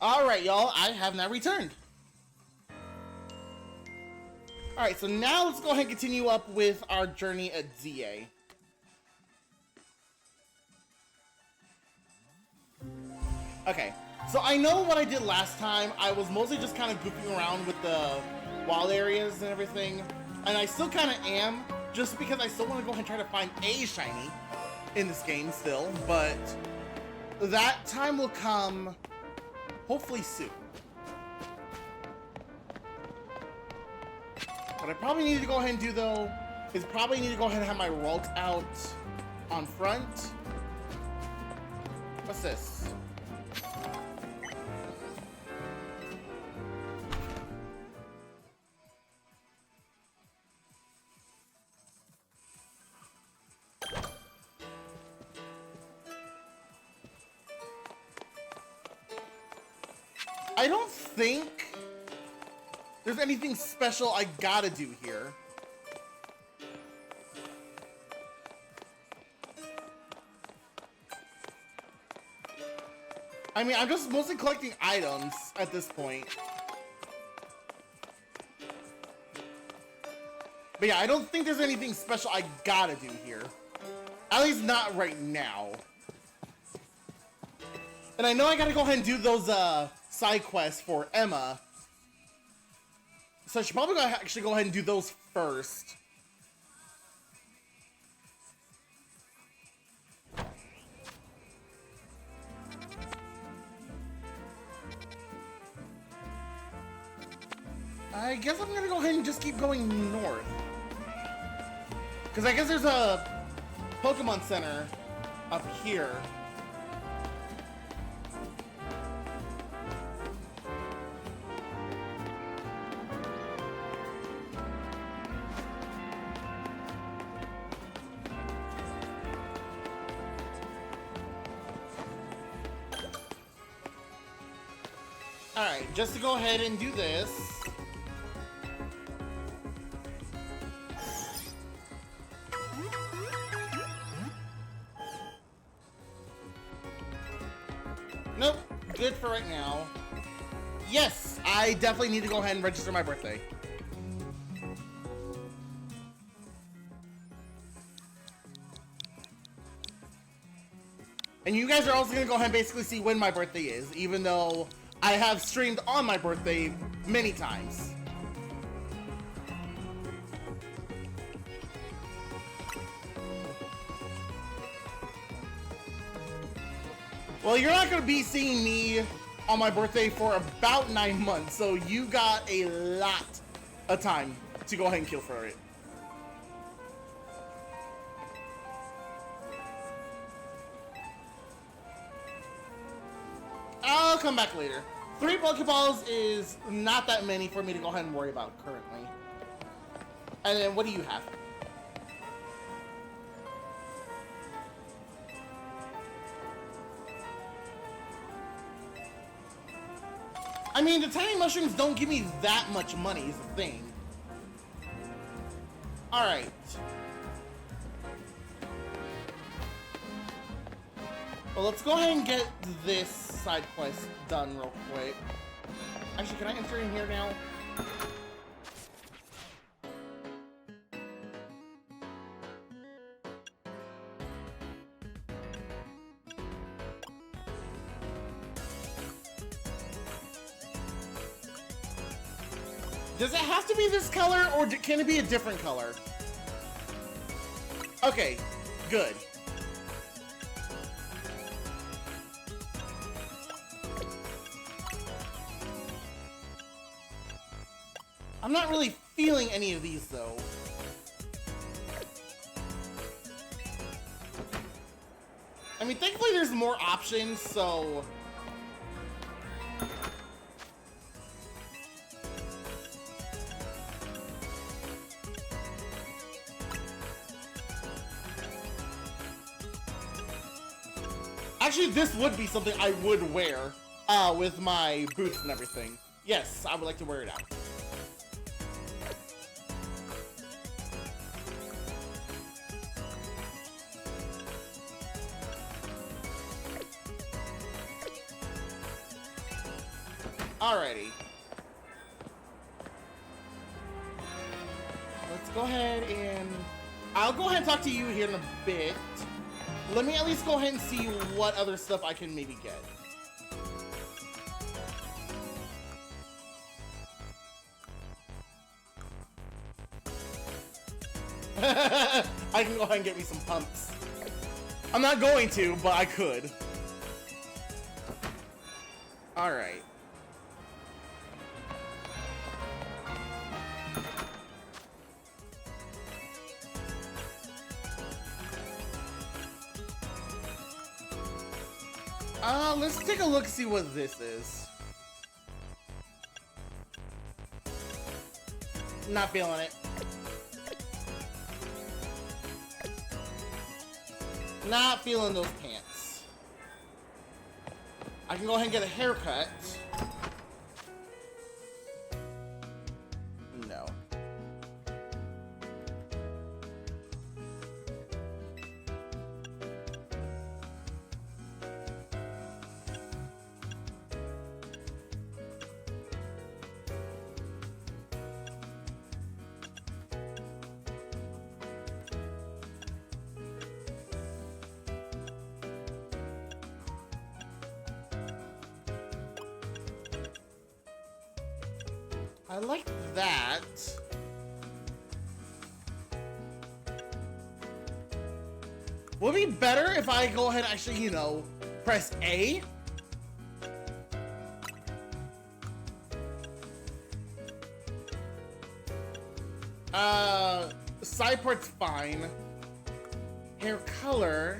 Alright, y'all, I have now returned. Alright, so now let's go ahead and continue up with our journey at ZA. Okay, so I know what I did last time. I was mostly just kind of goofing around with the wall areas and everything. And I still kind of am, just because I still want to go ahead and try to find a shiny in this game still. But that time will come hopefully soon. What I probably need to go ahead and do, though, is probably need to go ahead and have my Ralt out on front. What's this? I don't think there's anything special I gotta do here. I mean, I'm just mostly collecting items at this point. But yeah, I don't think there's anything special I gotta do here. At least not right now. And I know I gotta go ahead and do those side quests for Emma. So I should probably actually go ahead and do those first. I guess I'm gonna go ahead and just keep going north. Because I guess there's a Pokemon Center up here. Alright, just to go ahead and do this. Nope, good for right now. Yes, I definitely need to go ahead and register my birthday. And you guys are also going to go ahead and basically see when my birthday is, even though I have streamed on my birthday many times. Well, you're not going to be seeing me on my birthday for about 9 months, so you got a lot of time to go ahead and kill for it. I'll come back later. 3 Pokeballs is not that many for me to go ahead and worry about currently. And then what do you have? I mean, the tiny mushrooms don't give me that much money is the thing. Alright. Well, let's go ahead and get this side quest done real quick. Actually, can I enter in here now? Does it have to be this color, or can it be a different color? Okay, good. I'm not really feeling any of these, though. I mean, thankfully there's more options, so... Actually, this would be something I would wear with my boots and everything. Yes, I would like to wear it out. Alrighty. Let's go ahead and... I'll go ahead and talk to you here in a bit. Let me at least go ahead and see what other stuff I can maybe get. I can go ahead and get me some pumps. I'm not going to, but I could. Alright. Let's take a look, see what this is. Not feeling it. Not feeling those pants. I can go ahead and get a haircut. No. I like that. Would it be better if I go ahead and actually, you know, press A? Side part's fine. Hair color.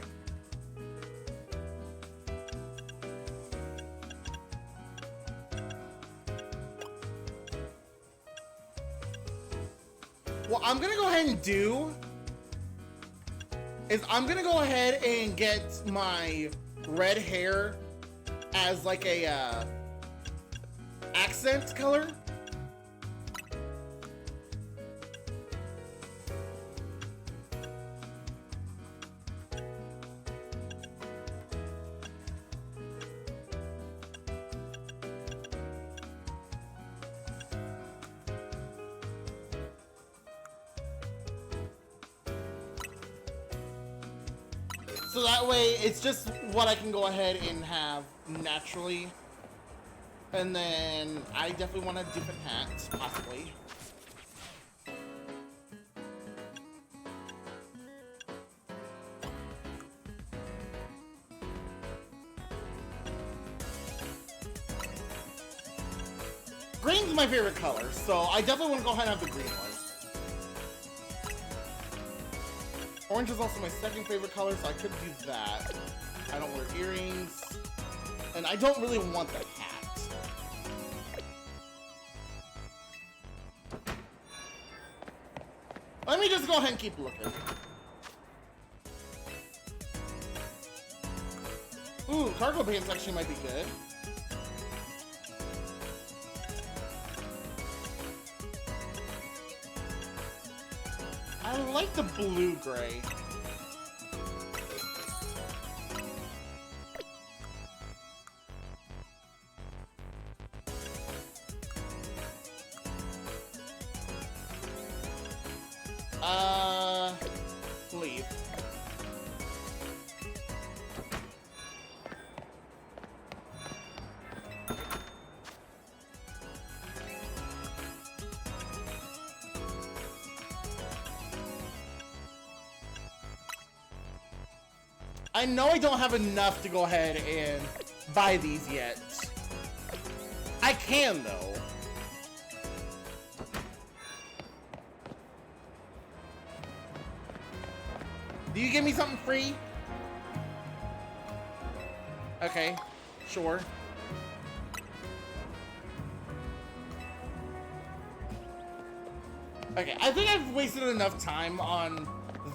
What I'm gonna go ahead and do is I'm gonna go ahead and get my red hair as like a accent color. So that way, it's just what I can go ahead and have naturally. And then I definitely want a different hat, possibly. Green's my favorite color, so I definitely want to go ahead and have the green one. Orange is also my second favorite color, so I could do that. I don't wear earrings. And I don't really want the hat. Let me just go ahead and keep looking. Ooh, cargo pants actually might be good. I like the blue-gray. Leave. I know I don't have enough to go ahead and buy these yet. I can, though. Do you give me something free? Okay, sure. Okay, I think I've wasted enough time on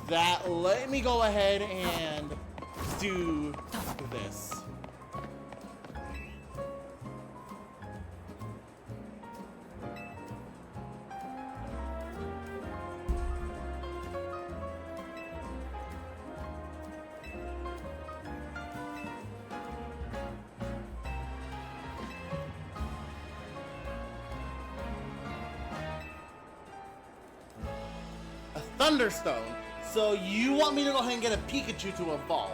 that. Let me go ahead and do this. Thunderstone. So you want me to go ahead and get a Pikachu to evolve.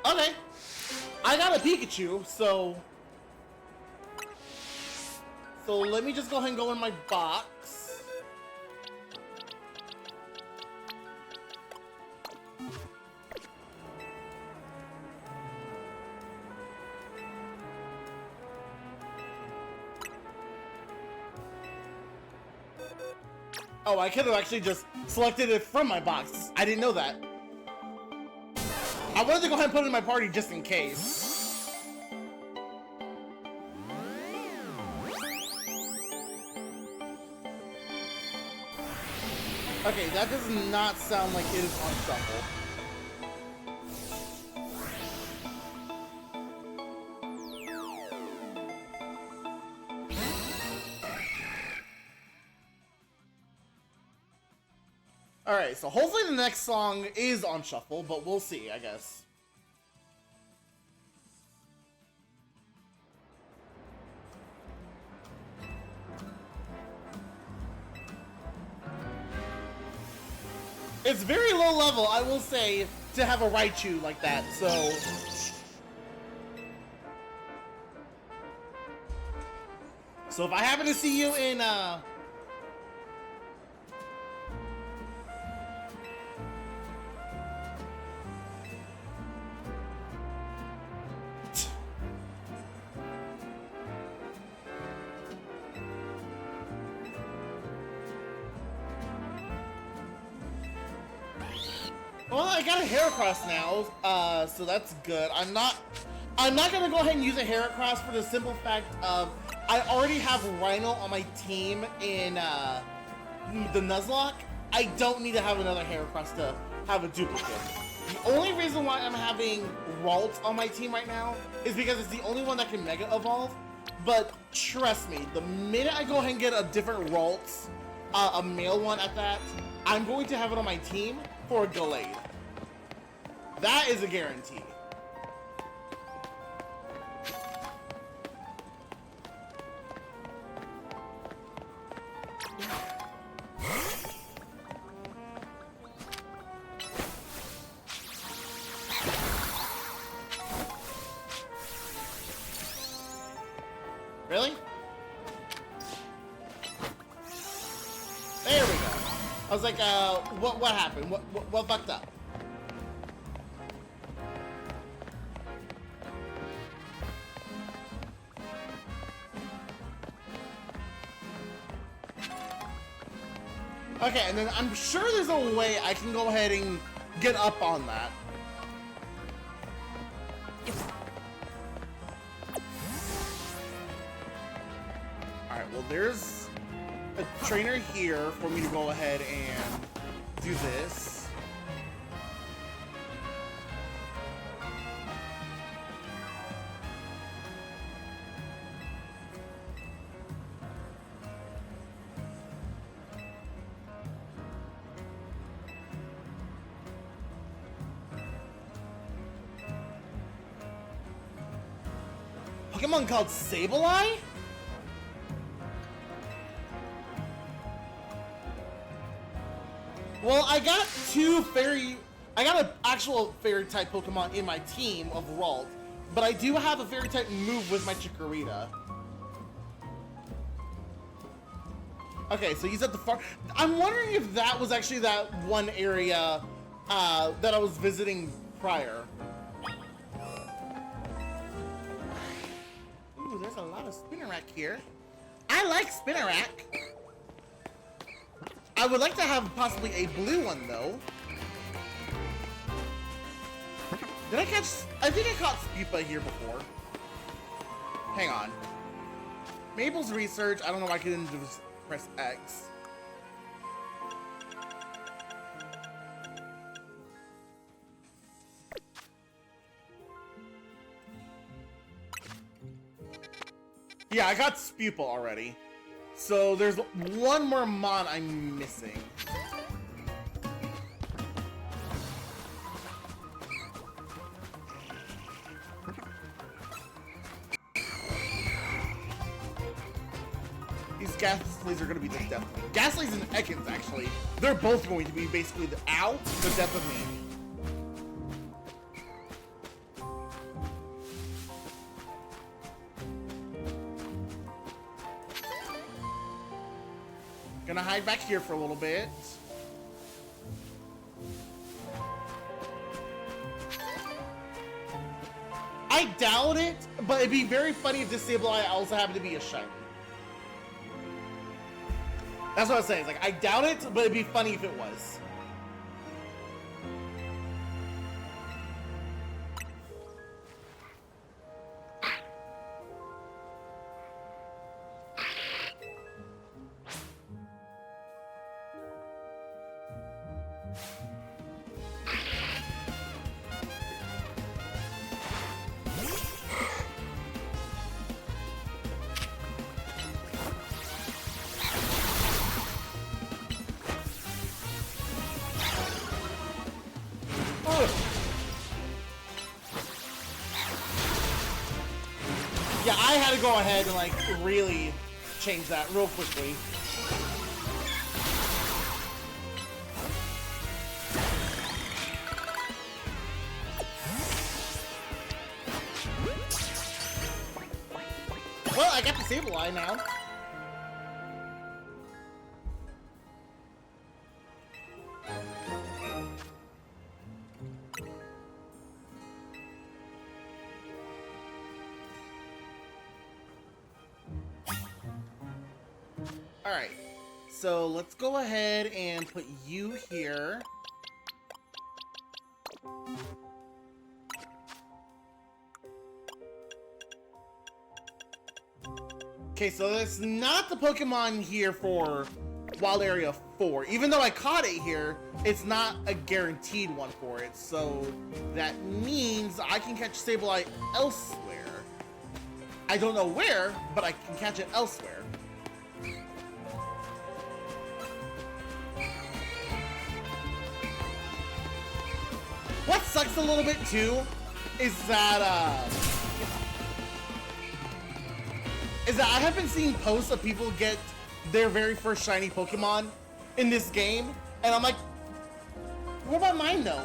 Okay. I got a Pikachu, so let me just go ahead and go in my box. Oh, I could have actually just selected it from my box. I didn't know that. I wanted to go ahead and put it in my party just in case. Okay, that does not sound like it is on shuffle. Alright, so hopefully the next song is on shuffle, but we'll see, I guess. It's very low level, I will say, to have a Raichu like that, so... So if I happen to see you in, Well, I got a Heracross now, so that's good. I'm not gonna go ahead and use a Heracross for the simple fact of I already have Rhino on my team in the Nuzlocke. I don't need to have another Heracross to have a duplicate. The only reason why I'm having Ralts on my team right now is because it's the only one that can Mega Evolve. But trust me, the minute I go ahead and get a different Ralts, a male one at that, I'm going to have it on my team for a Gallade. That is a guarantee. Really? There we go. I was like, what happened? What fucked up? Okay, and then I'm sure there's a way I can go ahead and get up on that. Alright, well there's a trainer here for me to go ahead and do this. Pokemon called Sableye? Well, I got I got an actual fairy type Pokemon in my team of Ralt, but I do have a fairy type move with my Chikorita. Okay, so he's at the far. I'm wondering if that was actually that one area that I was visiting prior. Ooh, there's a lot of Spinarak here. I like Spinarak. I would like to have possibly a blue one, though. Did I catch... I think I caught Spupa here before. Hang on. Mabel's research. I don't know why I couldn't just press X. Yeah, I got Spupa already. So there's one more mon I'm missing. Gastly's are going to be the death of me. Gastly's and Ekans, actually. They're both going to be basically the death of me. Gonna hide back here for a little bit. I doubt it, but it'd be very funny if this Sableye also happened to be a shiny. That's what I was saying. It's like, I doubt it, but it'd be funny if it was. Yeah, I had to go ahead and like really change that real quickly. Well, I got the Sableye now. Alright, so let's go ahead and put you here. Okay, so that's not the Pokemon here for Wild Area 4. Even though I caught it here, it's not a guaranteed one for it. So that means I can catch Sableye elsewhere. I don't know where, but I can catch it elsewhere. What sucks a little bit too is that I have been seeing posts of people get their very first shiny Pokemon in this game, and I'm like, what about mine though?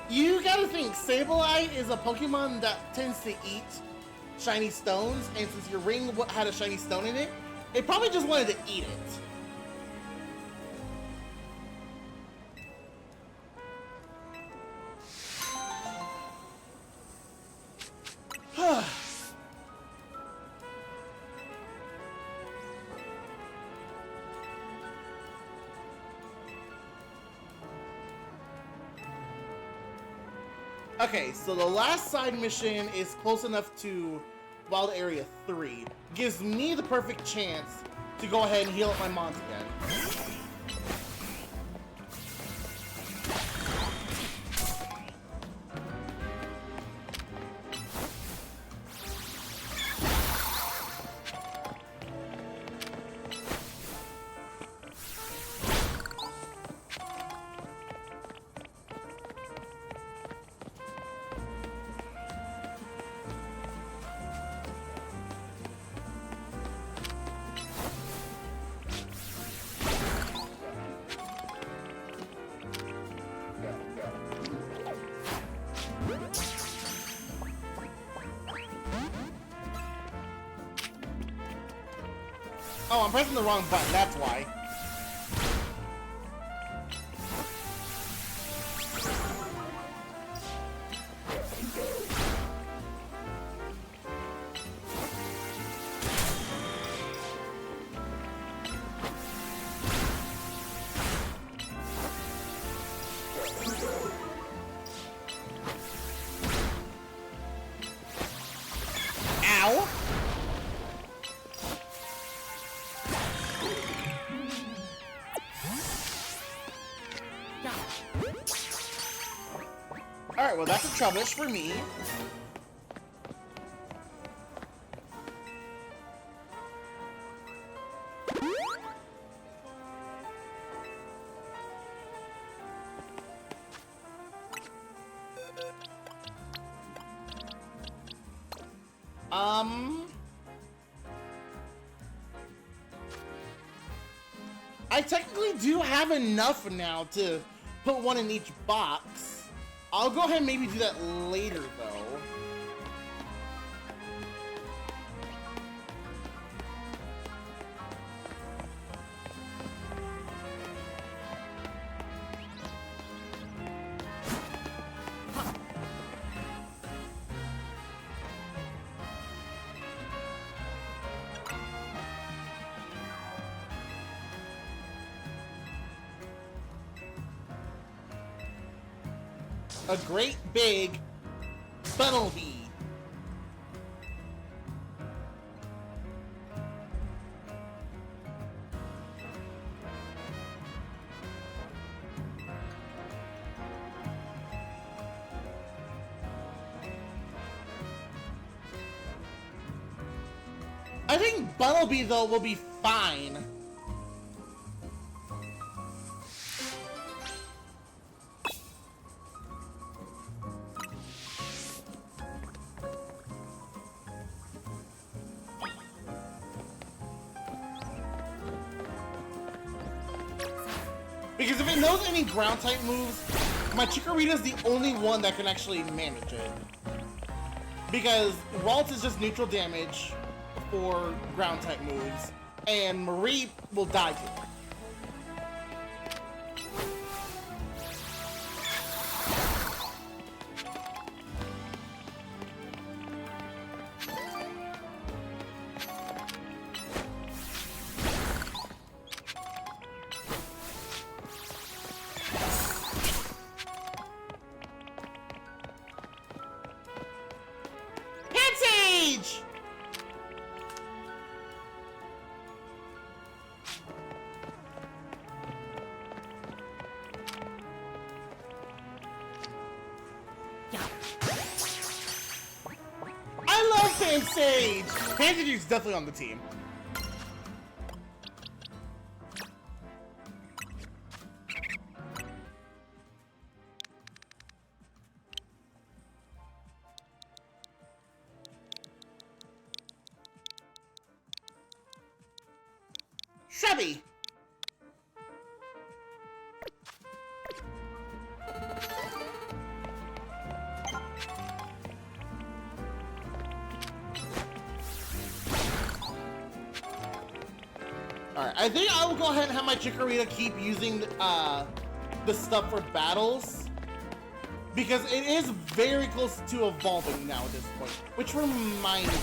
You gotta think, Sableye is a Pokemon that tends to eat shiny stones, and since your ring had a shiny stone in it, it probably just wanted to eat it. Okay, so the last side mission is close enough to Wild Area 3. Gives me the perfect chance to go ahead and heal up my mons again. Oh, I'm pressing the wrong button, that's why. Ow! Alright, well that's a troublish for me. I technically do have enough now to put one in each box. I'll go ahead and maybe do that later, though. A great big Bunnelby. I think Bunnelby, though, will be fine. Because if it knows any ground type moves, my Chikorita's the only one that can actually manage it. Because Ralts is just neutral damage for ground type moves, and Marie will die to it. Sage! Pansage's definitely on the team. Shrubby! Alright, I think I will go ahead and have my Chikorita keep using the stuff for battles. Because it is very close to evolving now at this point. Which reminds me.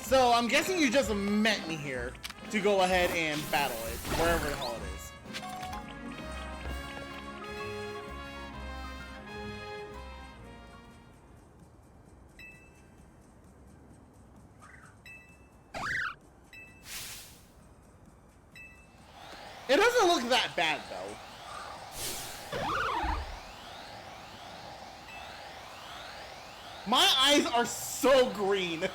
So, I'm guessing you just met me here to go ahead and battle it, wherever the hell it is. It doesn't look that bad, though. My eyes are so green.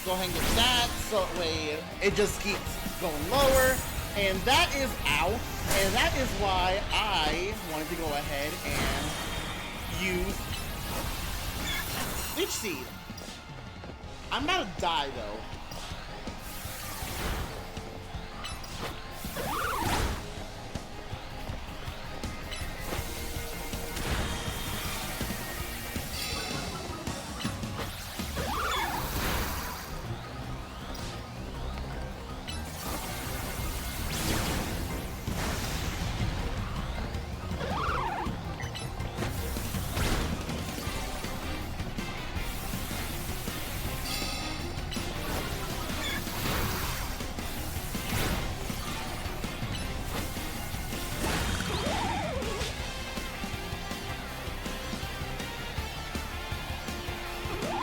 Go ahead and get that, so that way it just keeps going lower, And that is, ow, and that is why I wanted to go ahead and use Leech Seed. I'm about to die though.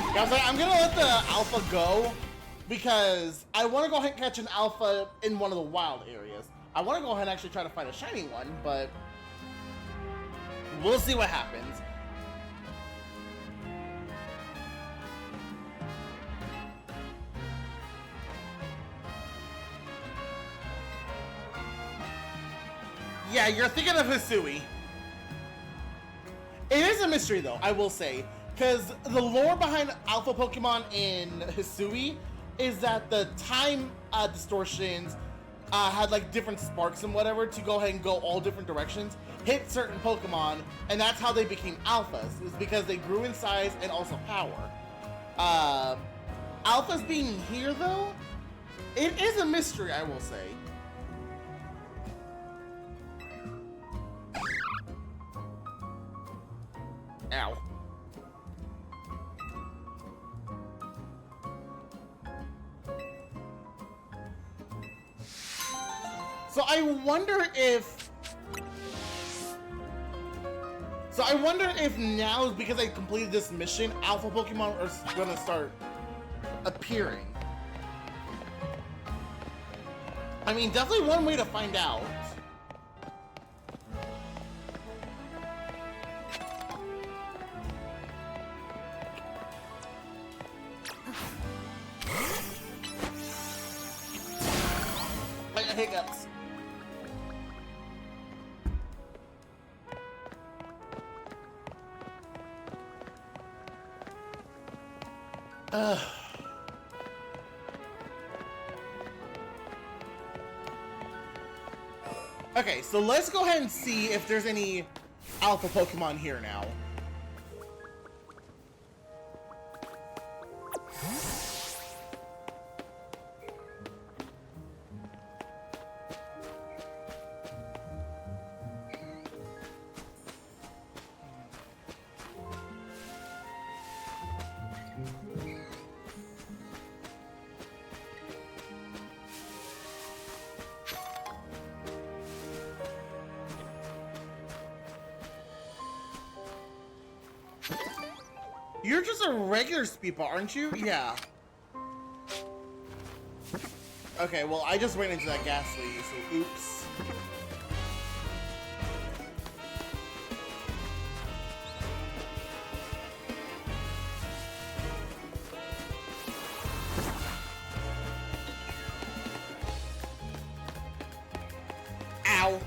I was like, I'm gonna let the alpha go because I want to go ahead and catch an alpha in one of the wild areas. I want to go ahead and actually try to find a shiny one, but we'll see what happens. Yeah, you're thinking of Hisui. It is a mystery though, I will say. Because the lore behind Alpha Pokemon in Hisui is that the time distortions had like different sparks and whatever to go ahead and go all different directions, hit certain Pokemon, and that's how they became alphas, is because they grew in size and also power. Alphas being here though, it is a mystery, I will say. Ow. So I wonder if now, because I completed this mission, Alpha Pokemon are gonna start appearing. I mean, definitely one way to find out. I got hiccups. Okay, so let's go ahead and see if there's any Alpha Pokemon here now. You're just a regular Speedball, aren't you? Yeah. Okay, well, I just ran into that Ghastly, so oops. Ow.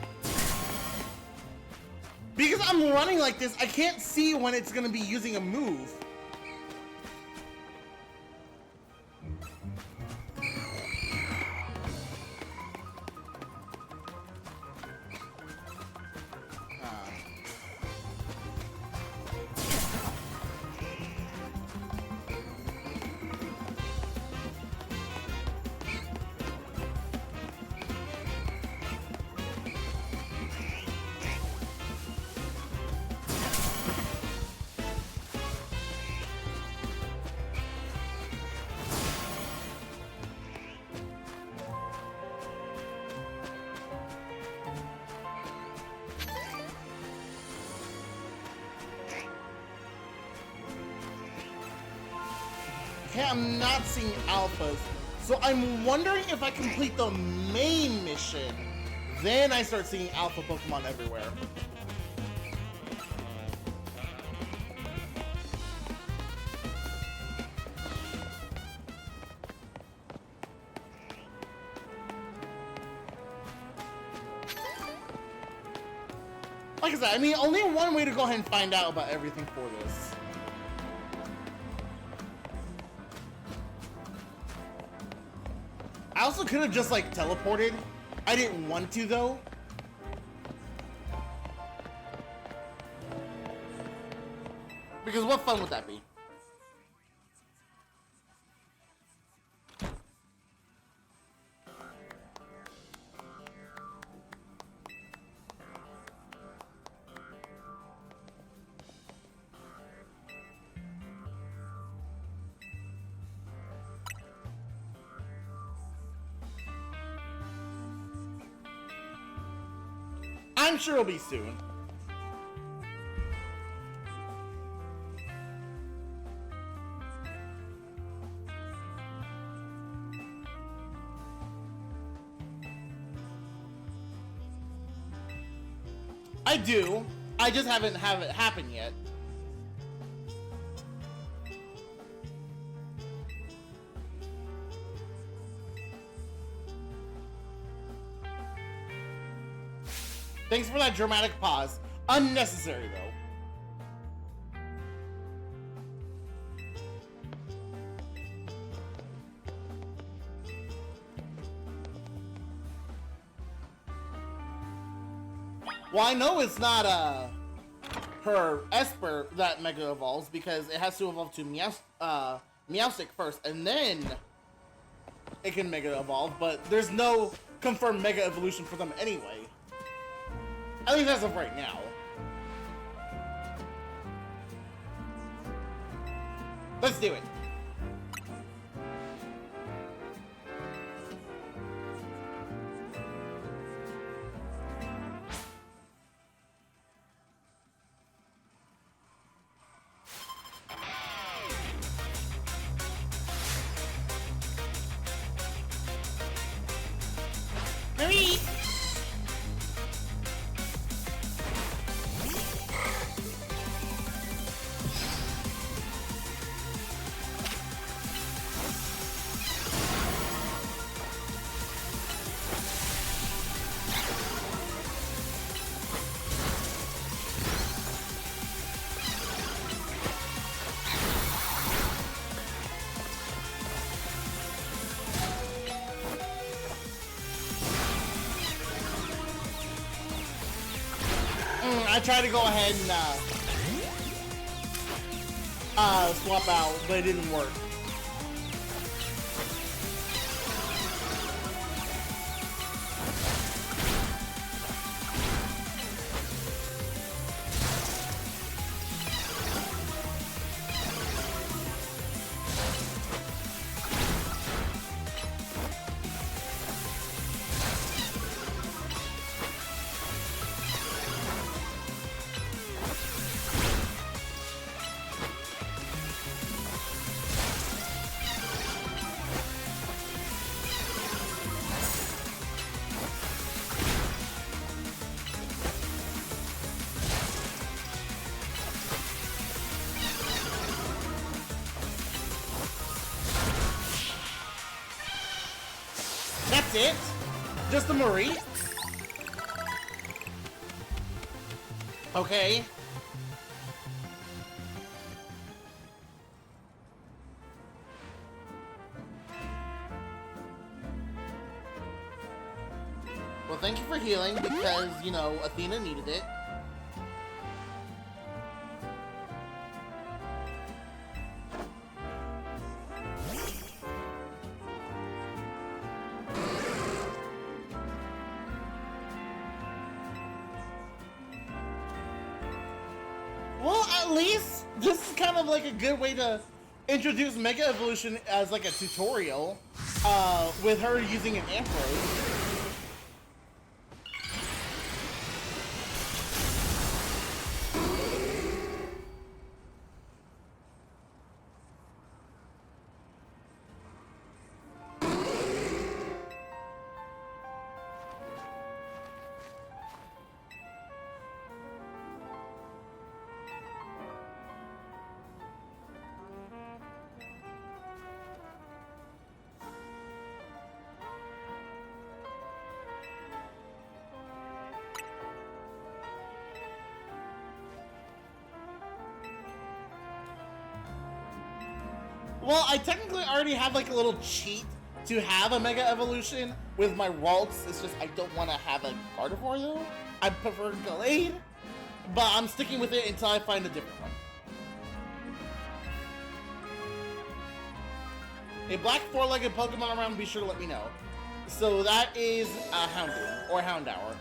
Because I'm running like this, I can't see when it's gonna be using a move. Okay, I'm not seeing alphas. So I'm wondering if I complete the main mission, then I start seeing alpha Pokemon everywhere. Like I said, I mean, only one way to go ahead and find out about everything for this. I also could have just, like, teleported. I didn't want to, though. Because what fun would that be? I'm sure it'll be soon. I do. I just haven't have it happen yet. Thanks for that dramatic pause. Unnecessary, though. Well, I know it's not her Esper that Mega evolves because it has to evolve to Meowstic first, and then it can Mega evolve. But there's no confirmed Mega evolution for them anyway. At least as of right now. Let's do it. Marie! I tried to go ahead and swap out, but it didn't work. That's it? Just the Marie? Okay. Well, thank you for healing because, you know, Athena needed it. Well, at least this is kind of like a good way to introduce Mega Evolution as like a tutorial, with her using an Ampharos. Well, I technically already have like a little cheat to have a Mega Evolution with my Ralts. It's just I don't want to have a Gardevoir though. I prefer Gallade, but I'm sticking with it until I find a different one. A black four-legged Pokemon around, be sure to let me know. So that is a Houndoom, or Houndour.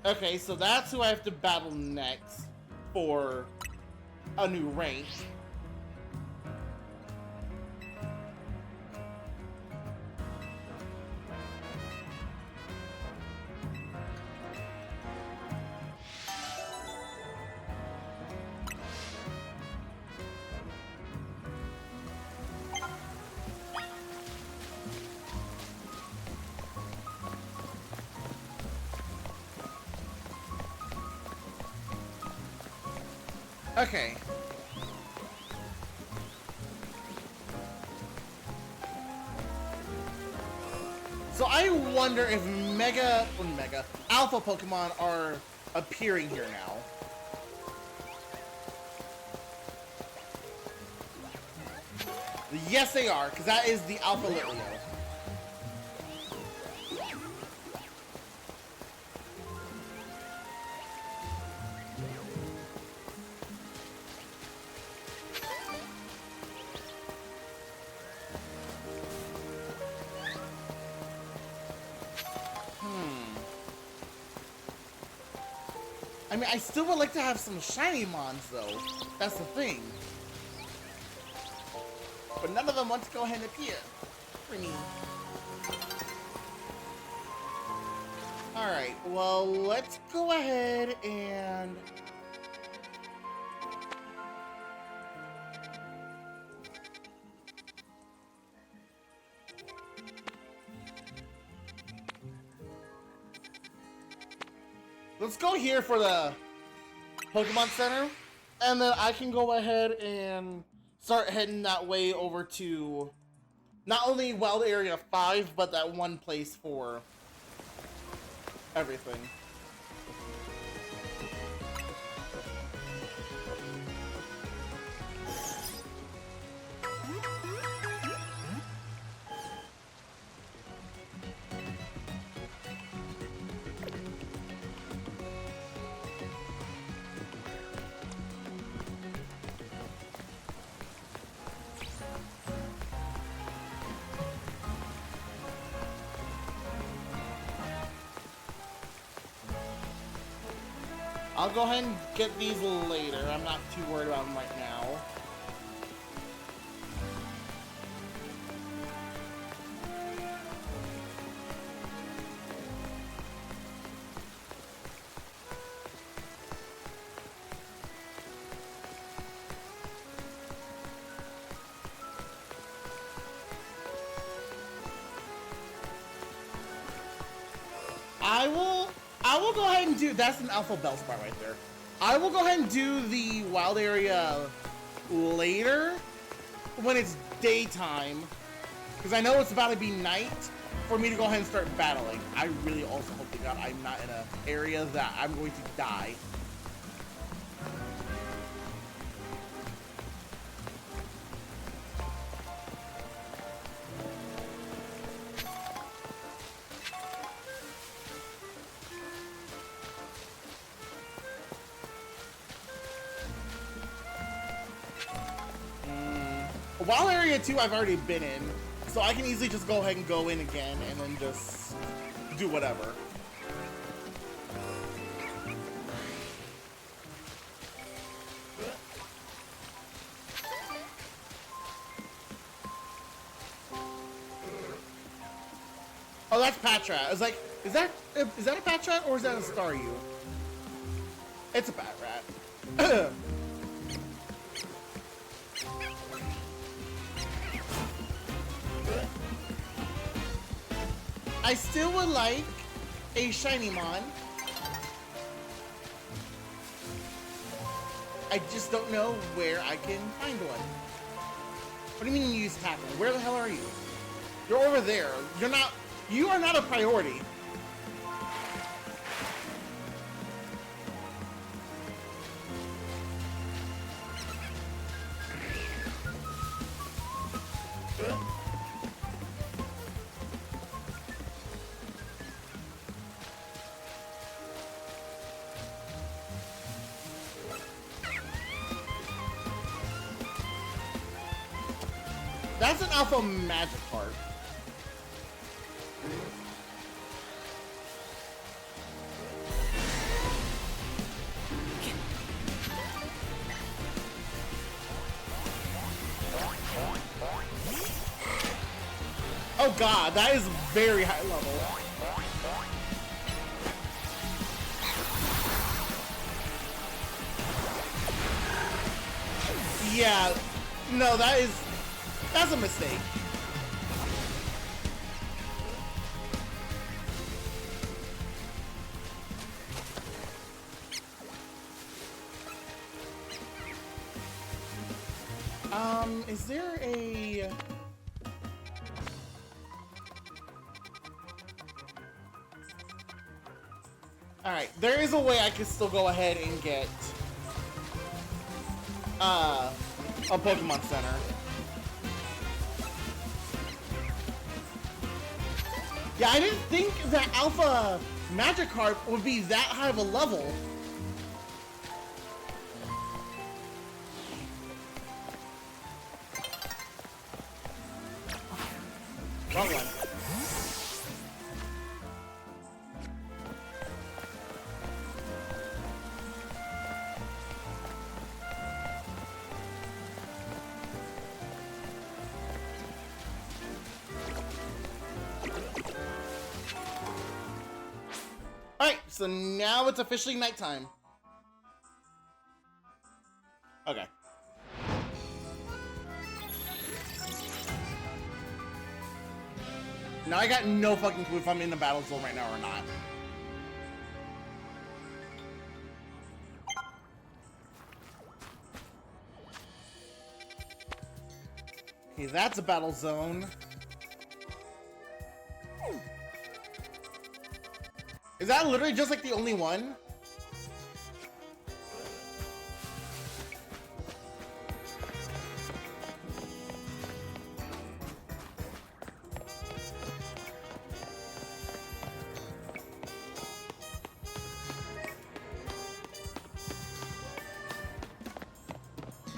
Okay, so that's who I have to battle next for a new rank. Okay. So I wonder if Alpha Pokemon are appearing here now. Yes, they are, because that is the Alpha Litleo. I mean, I still would like to have some shiny mons, though. That's the thing. But none of them want to go ahead and appear for me. Alright, well, let's go ahead and... let's go here for the Pokemon Center, and then I can go ahead and start heading that way over to not only Wild Area 5, but that one place for everything. I'll go ahead and get these later. I'm not too worried about them right now. I will go ahead and do, that's an Alpha Bellsprout right there. I will go ahead and do the wild area later when it's daytime, because I know it's about to be night for me to go ahead and start battling. I really also hope to God I'm not in an area that I'm going to die. Wild Area 2 I've already been in, so I can easily just go ahead and go in again and then just do whatever. Oh, that's Patrat. I was like, is that a Patrat or is that a Staryu? It's a Patrat. I still would like a Shiny Mon. I just don't know where I can find one. What do you mean you use tackle? Where the hell are you? You're over there. You are not a priority. That's an alpha magic card. Oh god, that is very high level. Yeah, no, that's a mistake. Is there a... Alright, there is a way I can still go ahead and get a Pokemon Center. Yeah, I didn't think that Alpha Magikarp would be that high of a level. Wrong one. Alright, so now it's officially nighttime. Okay. Now I got no fucking clue if I'm in the battle zone right now or not. Okay, that's a battle zone. Is that literally just like the only one?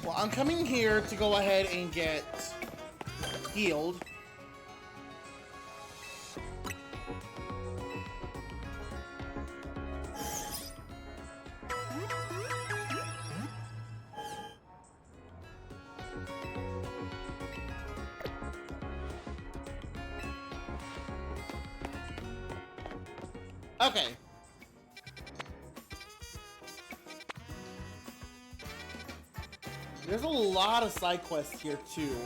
Well, I'm coming here to go ahead and get healed. Okay. There's a lot of side quests here too.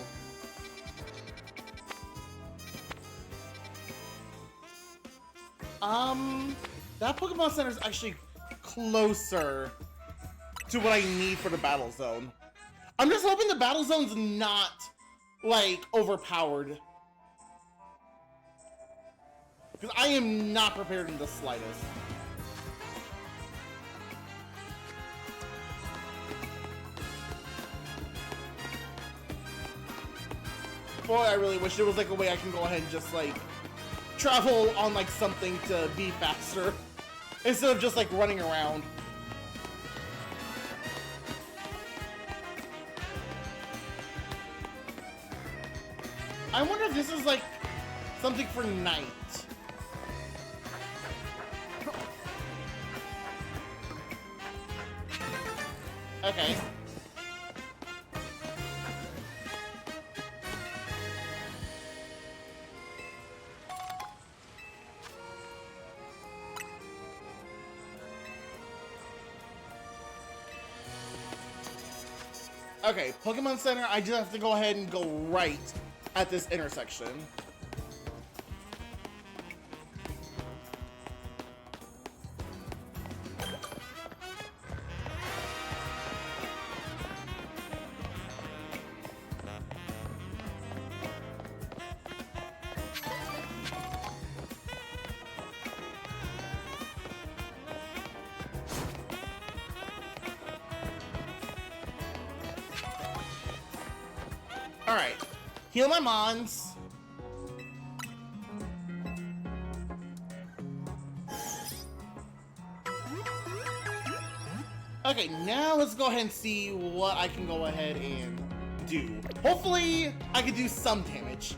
That Pokemon Center is actually closer to what I need for the battle zone. I'm just hoping the battle zone's not, like, overpowered. Because I am not prepared in the slightest. Boy, I really wish there was like a way I can go ahead and just like travel on like something to be faster instead of just like running around. I wonder if this is like something for night. Okay. Okay, Pokemon Center, I just have to go ahead and go right at this intersection. Alright. Heal my Mons. Okay, now let's go ahead and see what I can go ahead and do. Hopefully, I can do some damage.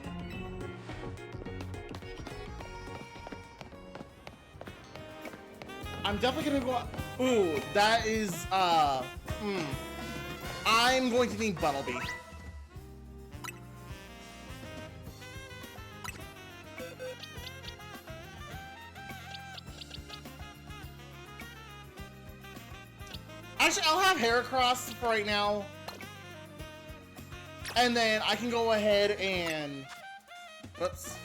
I'm definitely gonna go... Ooh, that is, I'm going to need Bunnelby. Actually, I'll have Heracross for right now. And then I can go ahead and... Whoops.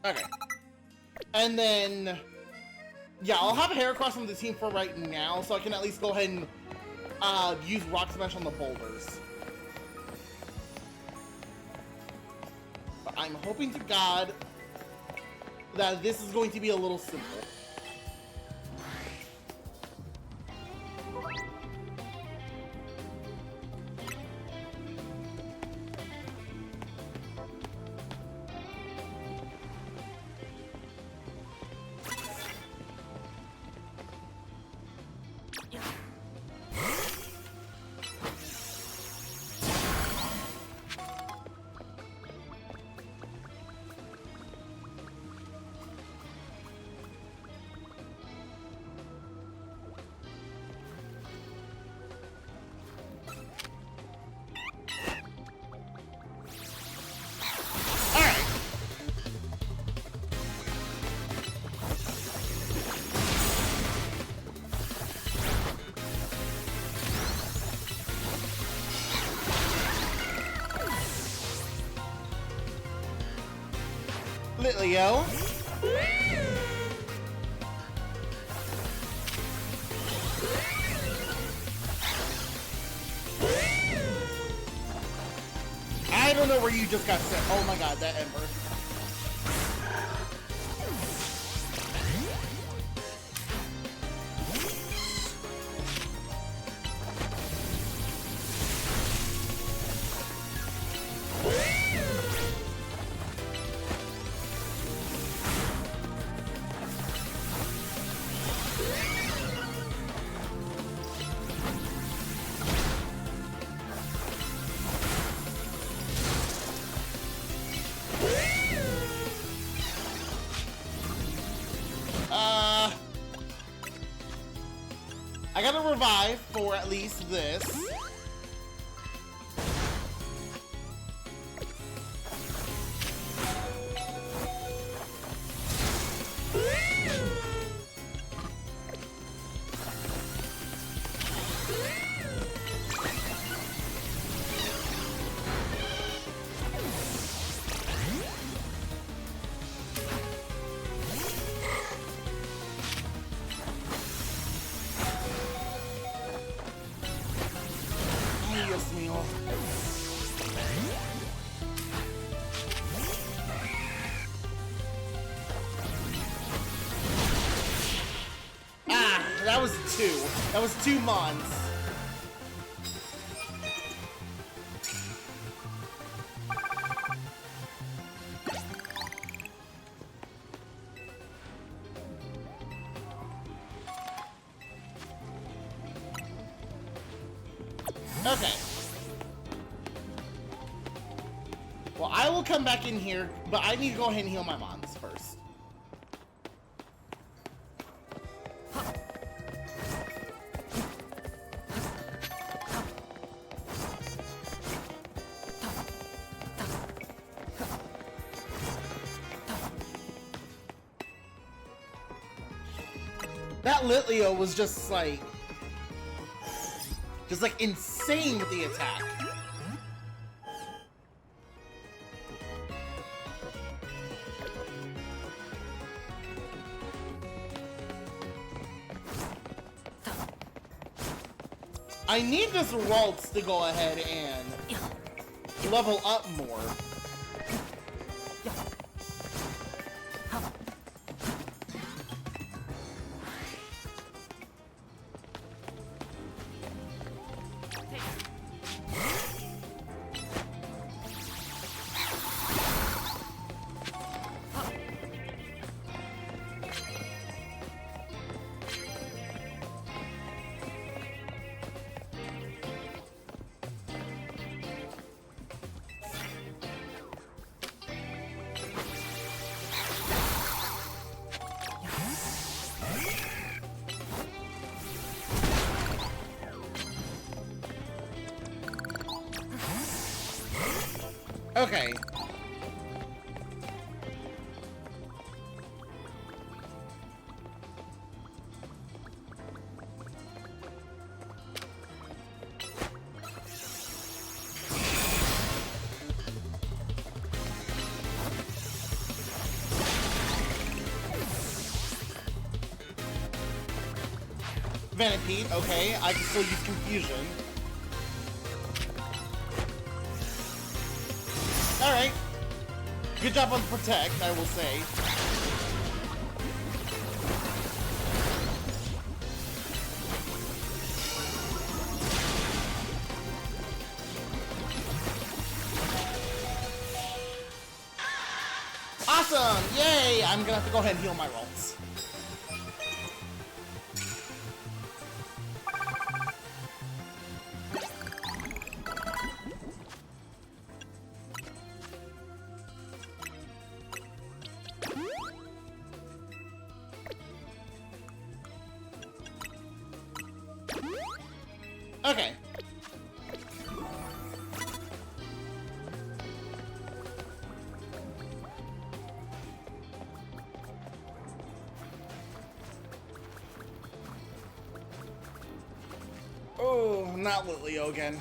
Okay. And then... Yeah, I'll have Heracross on the team for right now, so I can at least go ahead and use Rock Smash on the boulders. But I'm hoping to God that this is going to be a little simple. Litleo. I don't know where you just got sent. Oh my god, that Ember. I gotta revive for at least this. That was two Mons. Okay. Well, I will come back in here, but I need to go ahead and heal my Mons first. That Litleo was just like insane with the attack. I need this Ralts to go ahead and level up more. Okay. Venipede, okay, I can still use Confusion. Alright. Good job on Protect, I will say. Awesome! Yay! I'm gonna have to go ahead and heal my rolls. Okay. Oh, not Litleo again.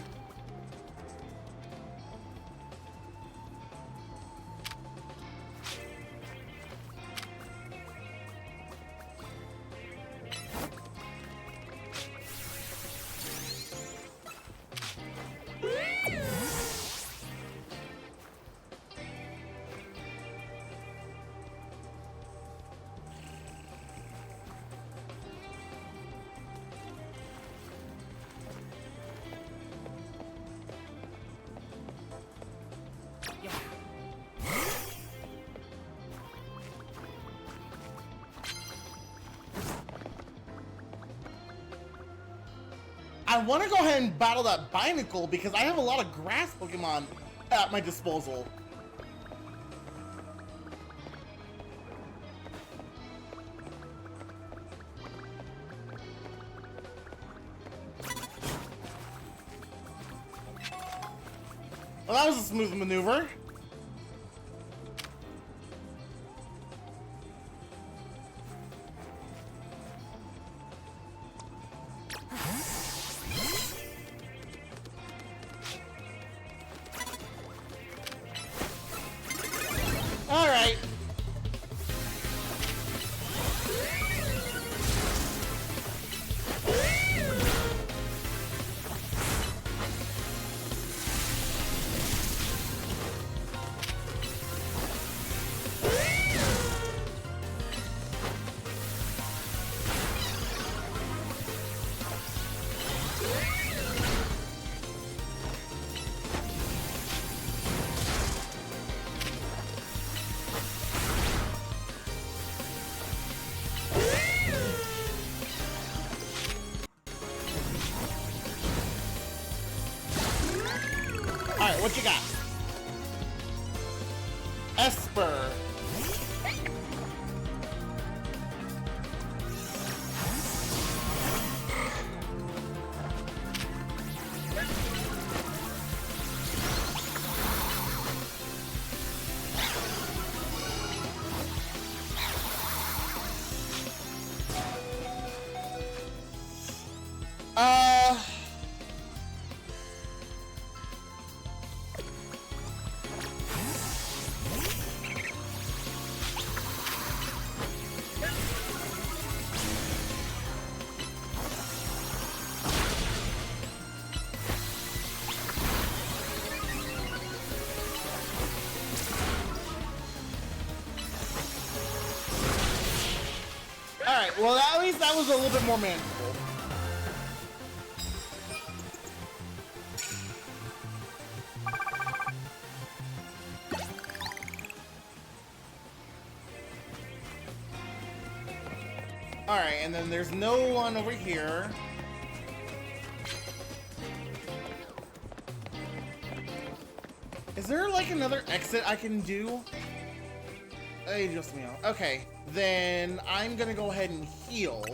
I want to go ahead and battle that Binacle because I have a lot of grass Pokemon at my disposal. Well, that was a smooth maneuver. All right. Alright, what you got? Esper. Alright, well at least that was a little bit more manageable. Alright, and then there's no one over here. Is there like another exit I can do? Hey, just me out. Okay, then I'm gonna go ahead and heal.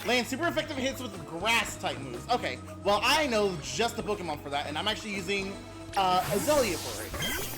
Land super effective hits with grass-type moves. Okay, well, I know just the Pokemon for that, and I'm actually using Azalea for it.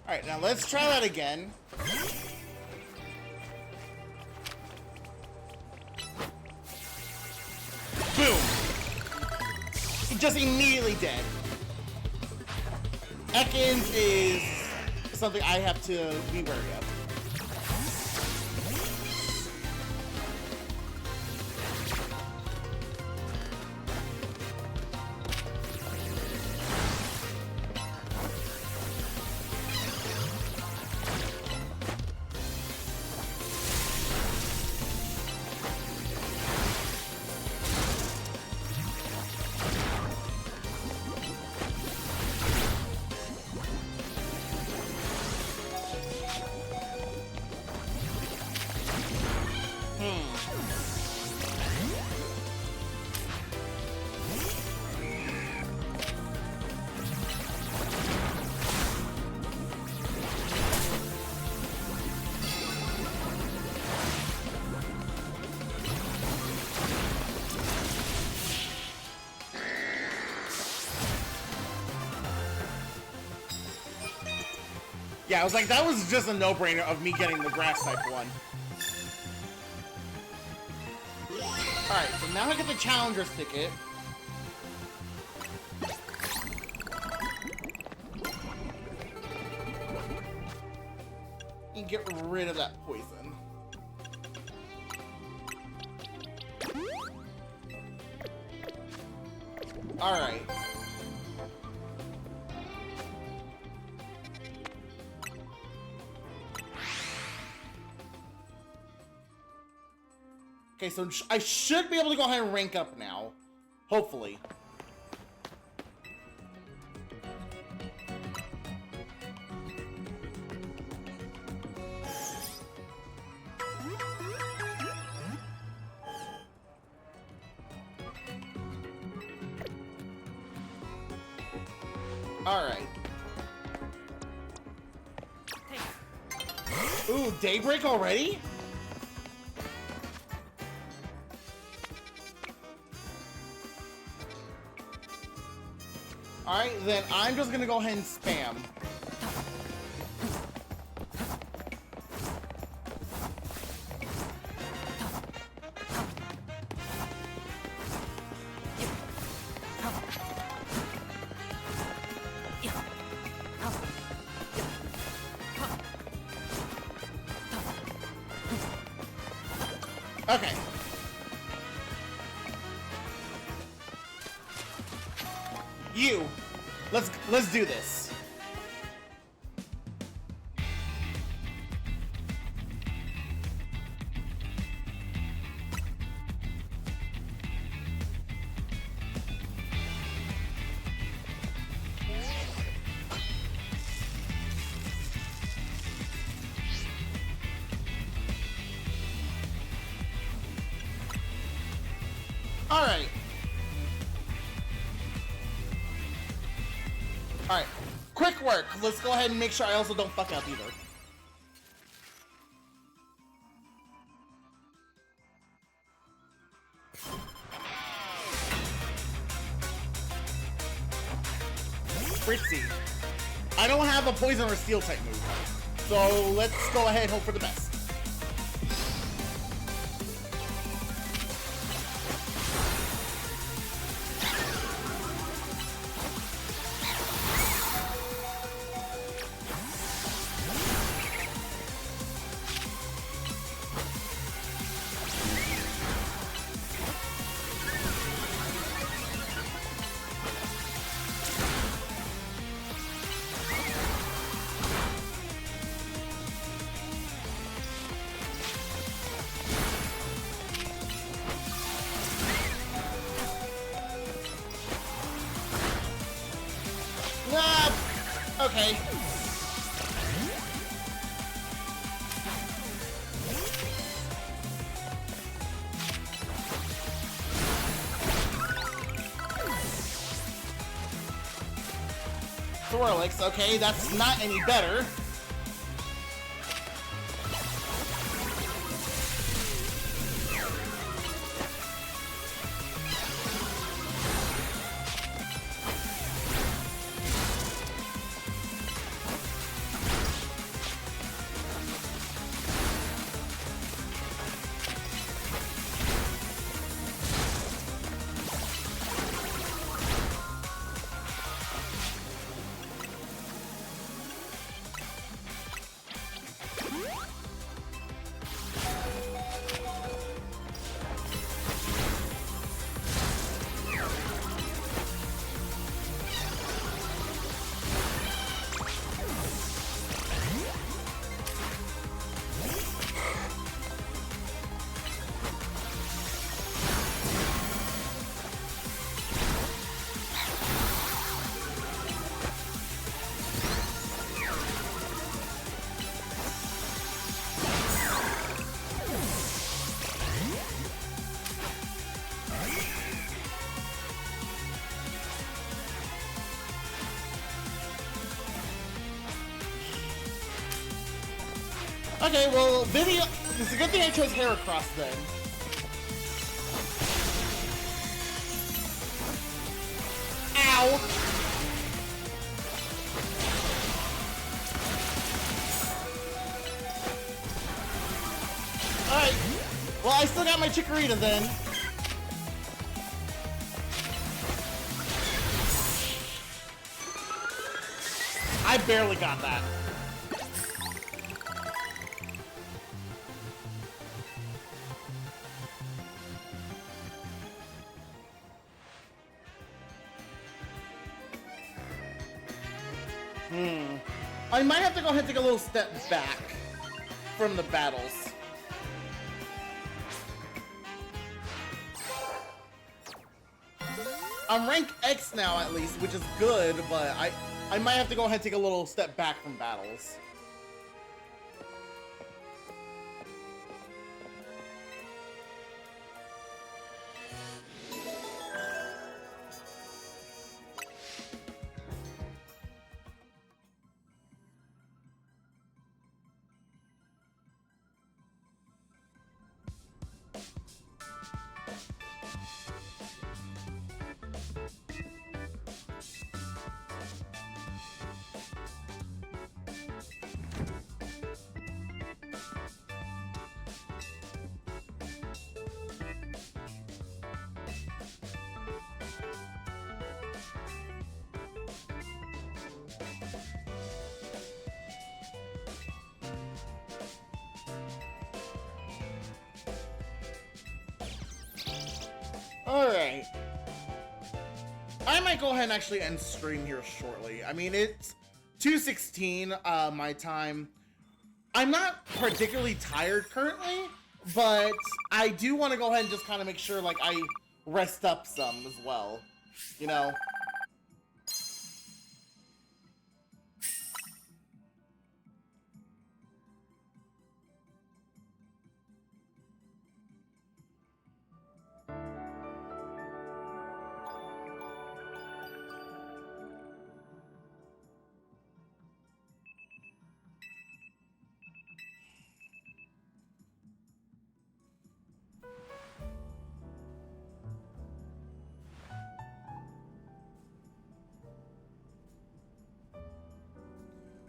Alright, now let's try that again. Boom! Just immediately dead. Ekans is something I have to be wary of. Yeah, I was like, that was just a no-brainer of me getting the grass type one. Alright, so now I get the Challenger's ticket. And get rid of that poison. Alright. Okay, so I should be able to go ahead and rank up now. Hopefully. Alright. Ooh, Daybreak already? Alright, then I'm just gonna go ahead and spam. Okay. You. Let's do this. All right. Alright, quick work. Let's go ahead and make sure I also don't fuck up either. Fritzy. I don't have a poison or steel type move. So let's go ahead and hope for the best. Okay. Swirlix, okay, that's not any better. Okay, well, video. It's a good thing I chose Heracross then. Ow! Alright. Well, I still got my Chikorita then. I barely got that. I might have to go ahead and take a little step back from the battles. I'm rank X now at least, which is good, but I might have to go ahead and take a little step back from battles. Alright. I might go ahead and actually end stream here shortly. I mean, it's 2:16 my time. I'm not particularly tired currently, but I do want to go ahead and just kind of make sure, like, I rest up some as well. You know?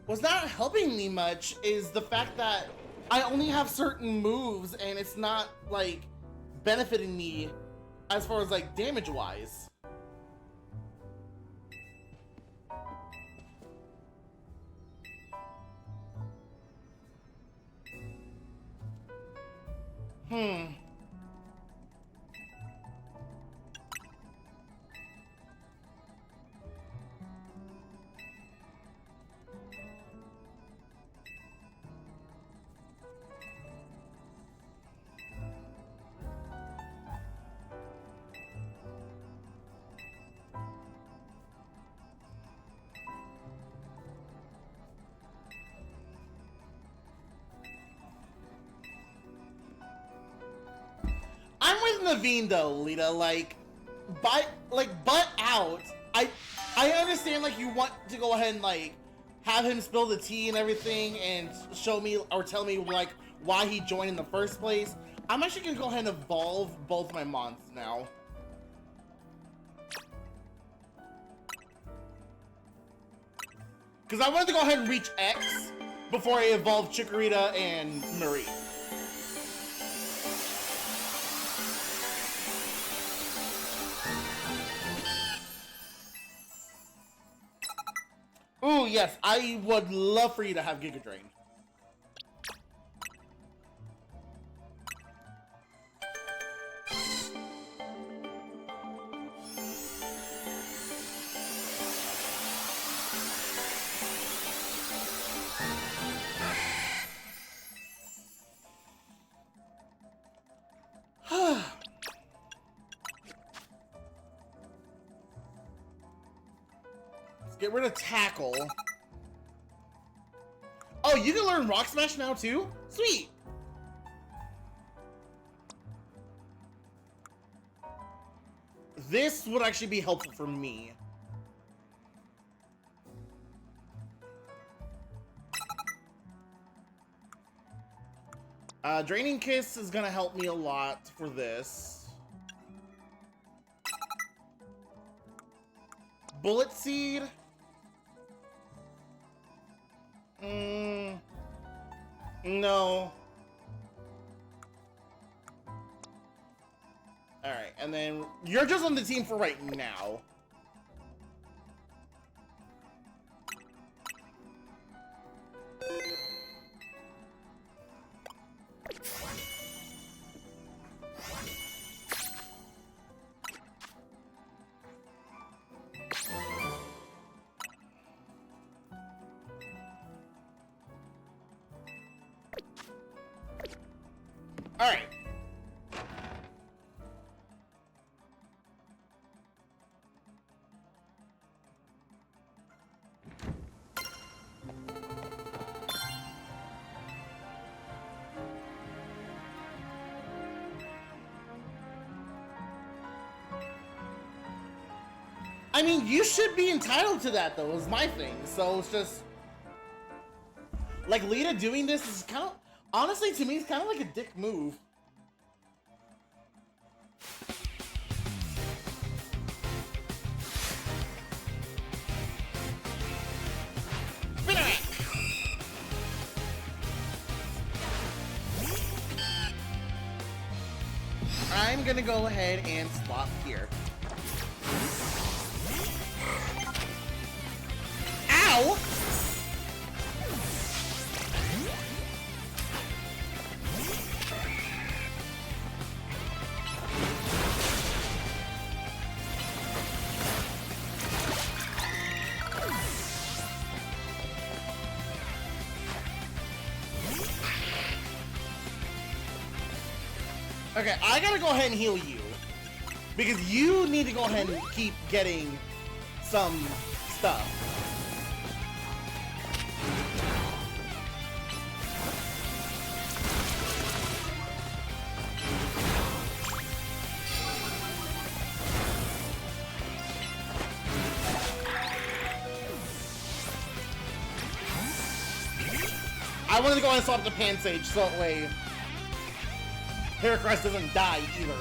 What's not helping me much is the fact that I only have certain moves and it's not, like, benefiting me as far as, like, damage-wise. with Naveen though, Lita. Like, butt out. I understand like you want to go ahead and like have him spill the tea and everything and show me or tell me like why he joined in the first place. I'm actually gonna go ahead and evolve both my mons now. Because I wanted to go ahead and reach X before I evolved Chikorita and Marie. Ooh, yes, I would love for you to have Giga Drain. Get rid of Tackle. Oh, you can learn Rock Smash now too? Sweet! This would actually be helpful for me. Draining Kiss is gonna help me a lot for this. Bullet Seed? No. Alright, and then you're just on the team for right now. All right. I mean, you should be entitled to that, though, is my thing. So it's just... like, Lita doing this is kind of... honestly, to me, it's kind of like a dick move. I'm gonna go ahead and swap here. Ow! Okay, I gotta go ahead and heal you. Because you need to go ahead and keep getting some stuff. I wanted to go ahead and swap the Pansage so that way Heracross doesn't die either.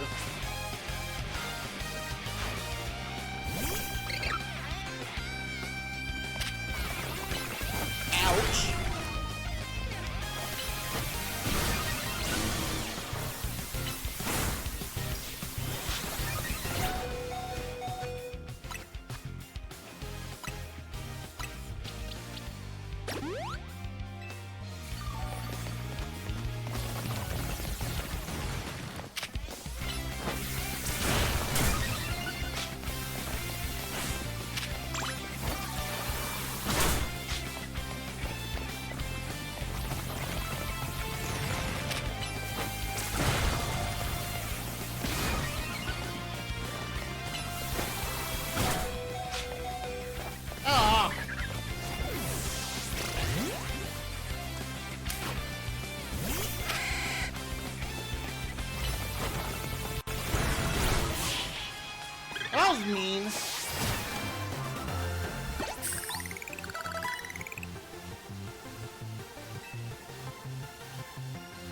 Ouch. that was mean.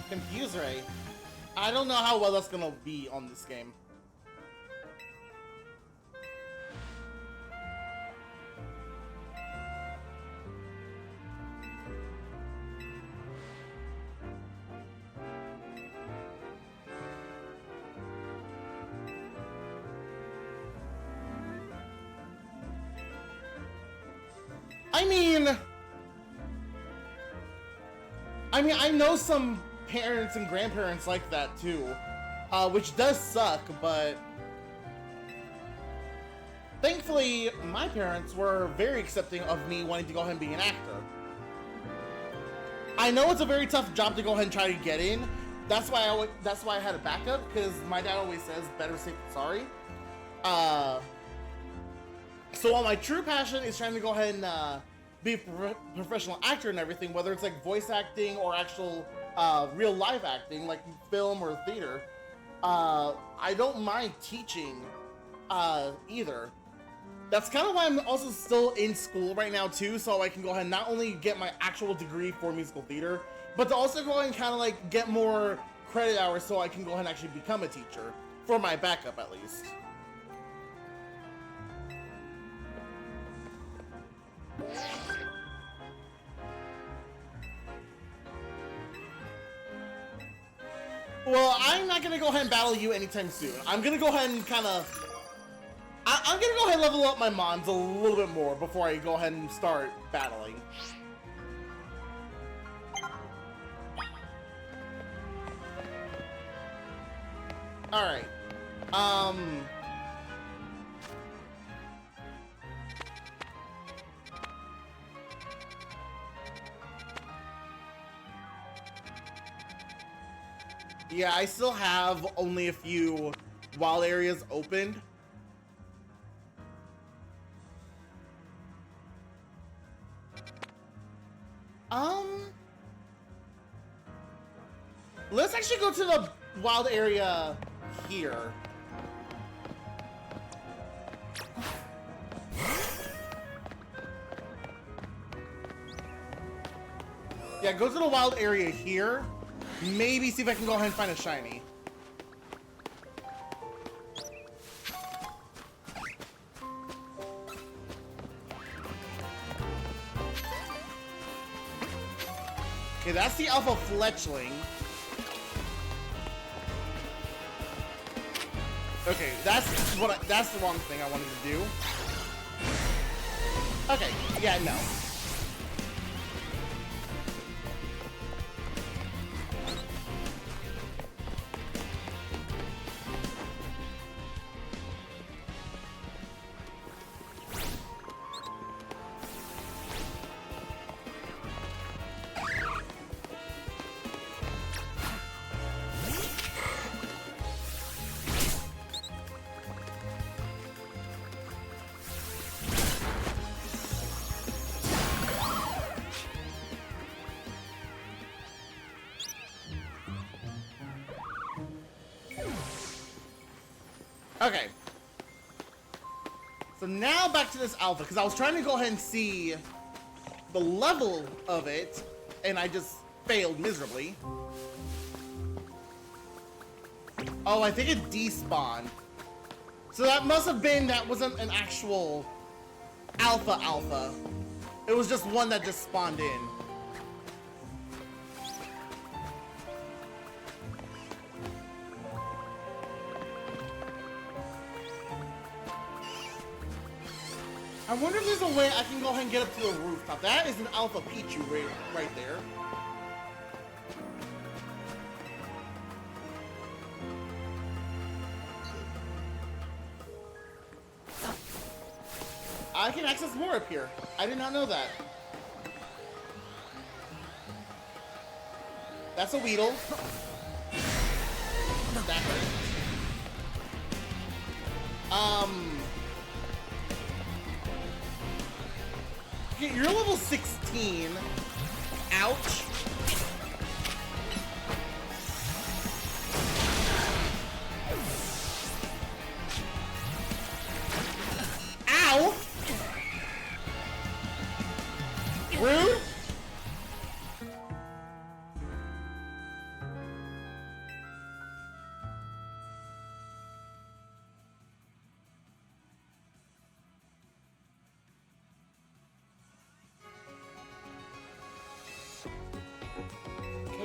Confuse Ray. I don't know how well that's gonna be on this game. I mean, I know some parents and grandparents like that too, which does suck, but thankfully my parents were very accepting of me wanting to go ahead and be an actor. I know it's a very tough job to go ahead and try to get in. That's why I had a backup, because my dad always says better safe than sorry. So while my true passion is trying to go ahead and be a professional actor and everything, whether it's like voice acting or actual real life acting, like film or theater, I don't mind teaching either. That's kind of why I'm also still in school right now too, so I can go ahead and not only get my actual degree for musical theater, but to also go ahead and kind of like get more credit hours so I can go ahead and actually become a teacher, for my backup at least. Well, I'm not gonna go ahead and battle you anytime soon. I'm gonna go ahead and I'm gonna go ahead and level up my mons a little bit more before I go ahead and start battling. Alright. Yeah, I still have only a few wild areas opened. Let's actually go to the wild area here. Yeah, go to the wild area here. Maybe see if I can go ahead and find a shiny. Okay, that's the Alpha Fletchling. Okay, that's the wrong thing I wanted to do. Okay, yeah, no. Okay. So now back to this alpha, because I was trying to go ahead and see the level of it, and I just failed miserably. Oh, I think it despawned. So that must have been, that wasn't an actual alpha. It was just one that just spawned in. I wonder if there's a way I can go ahead and get up to the rooftop. That is an Alpha Pichu right there. I can access more up here. I did not know that. That's a Weedle. That hurt. Okay, you're level 16. Ouch.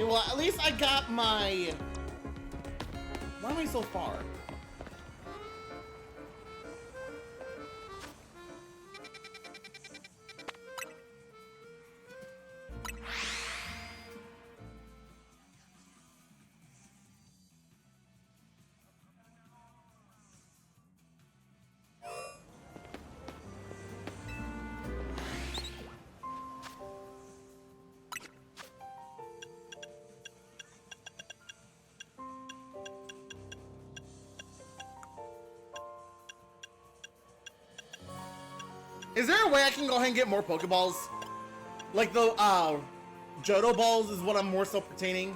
well, at least I got my... Why am I so far? Is there a way I can go ahead and get more Pokeballs? Like the, Johto Balls is what I'm more so pertaining.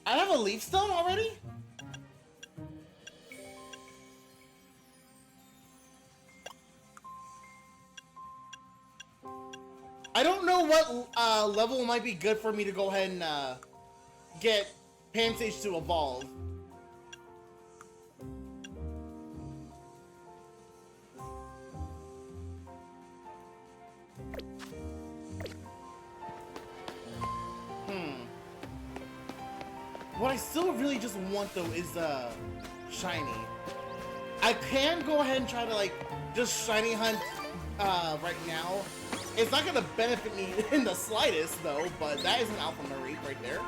I have a Leaf Stone already? I don't know what level might be good for me to go ahead and get Pansage to evolve. What I still really just want though is shiny. I can go ahead and try to like just shiny hunt right now. It's not gonna benefit me in the slightest though, but that is an Alpha Mareep right there.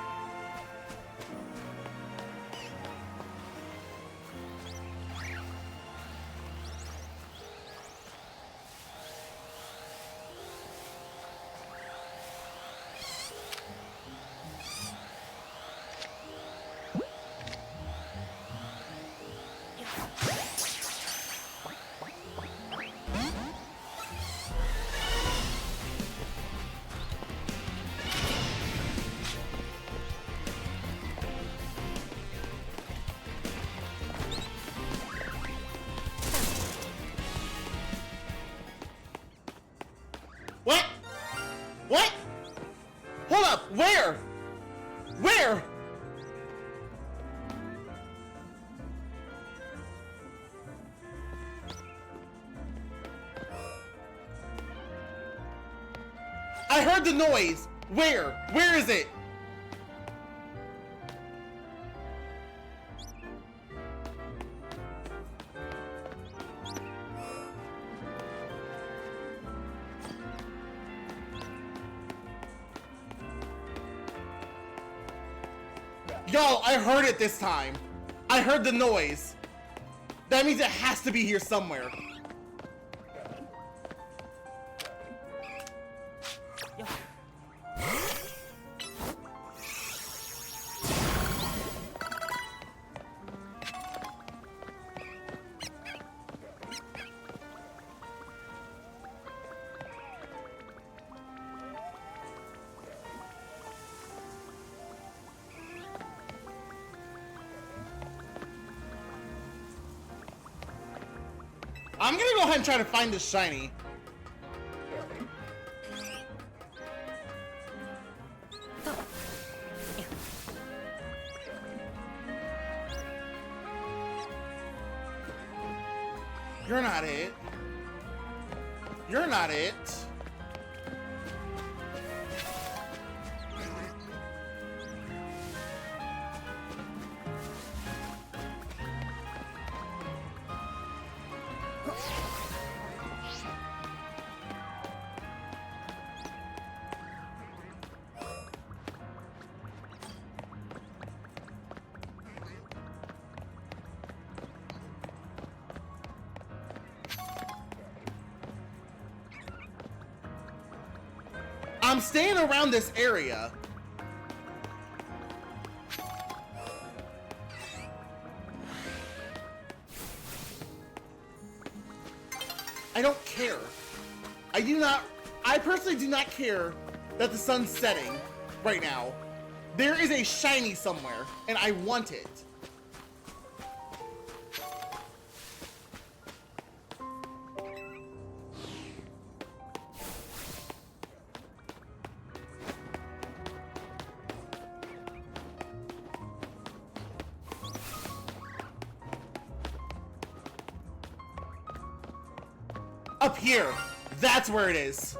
What? What? Hold up, where? Where? I heard the noise. Where? Where is it? Yo, I heard it this time. I heard the noise. That means it has to be here somewhere. I'm gonna go ahead and try to find this shiny. You're not it. You're not it. I'm staying around this area. I don't care. I personally do not care that the sun's setting right now. There is a shiny somewhere, and I want it. Up here! That's where it is!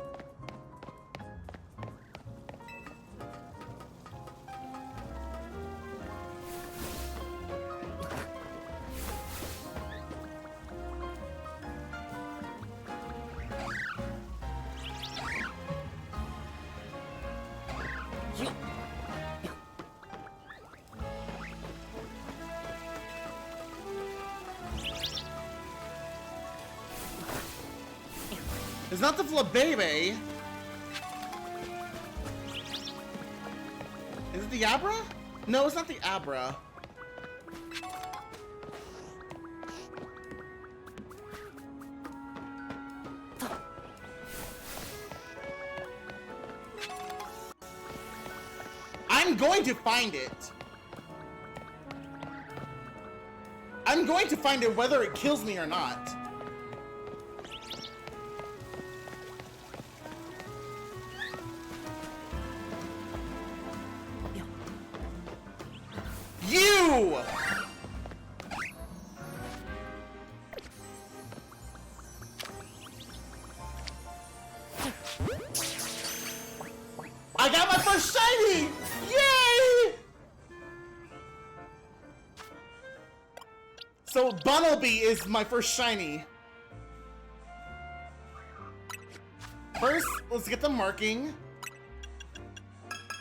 It's not the Flabebe. Is it the Abra? No, it's not the Abra. I'm going to find it. I'm going to find it whether it kills me or not. You! I got my first shiny! Yay! So Bunnelby is my first shiny. First, let's get the marking.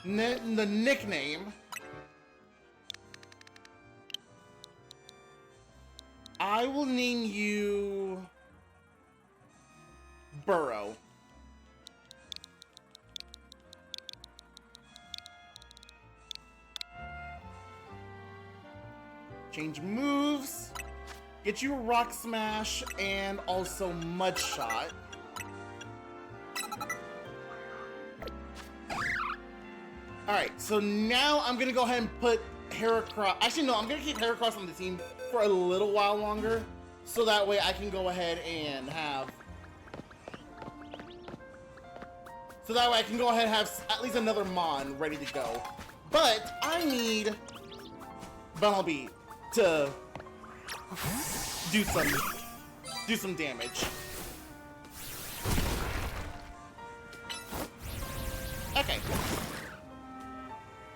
The nickname. I will name you Burrow. Change moves. Get you a Rock Smash and also Mud Shot. Alright, so now I'm gonna go ahead and put Heracross. Actually, no, I'm gonna keep Heracross on the team for a little while longer, so that way I can go ahead and have. So that way I can go ahead and have at least another Mon ready to go. But I need Bunnelby to do some damage. Okay.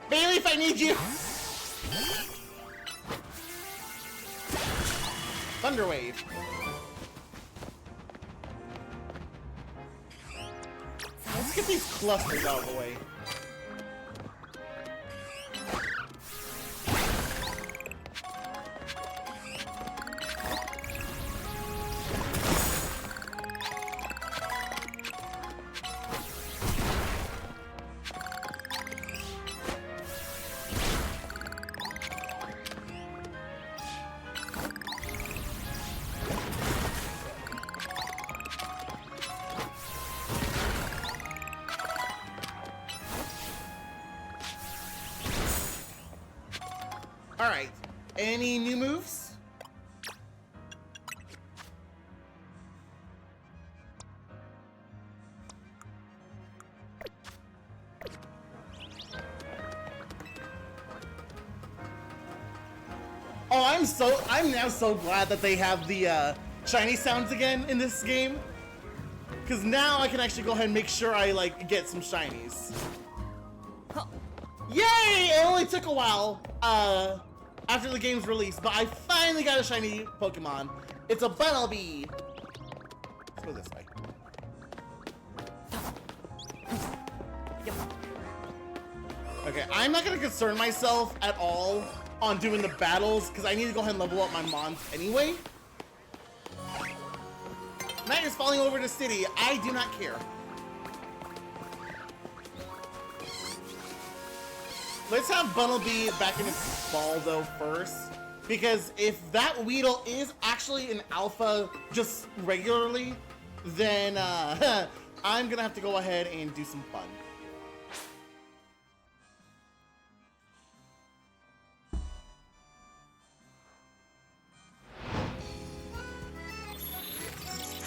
Bayleaf, I need you! Thunder Wave. Let's get these clusters out of the way. Alright, any new moves? Oh, I'm now so glad that they have the shiny sounds again in this game. Because now I can actually go ahead and make sure I, like, get some shinies. Yay! It only took a while, after the game's release, but I finally got a shiny Pokemon. It's a Bunnelby. Let's go this way. Okay, I'm not gonna concern myself at all on doing the battles, because I need to go ahead and level up my Mons anyway. Knight is falling over the city. I do not care. Let's have Bunnelby back in its ball, though, first. Because if that Weedle is actually an alpha just regularly, then I'm gonna have to go ahead and do some fun.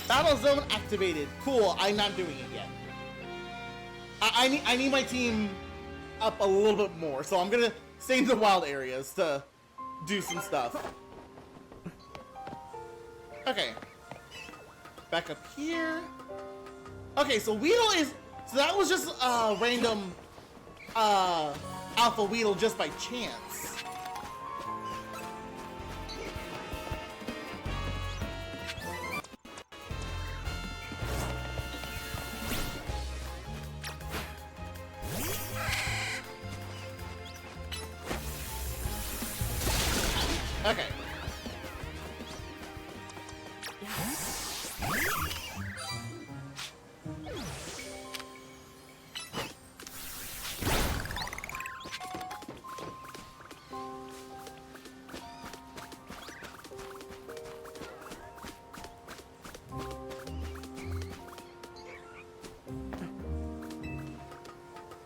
Battle Zone activated. Cool, I'm not doing it yet. I need my team up a little bit more, so I'm gonna stay in the wild areas to do some stuff. Okay. Back up here. Okay, so Weedle is... So that was just a random Alpha Weedle just by chance. Okay.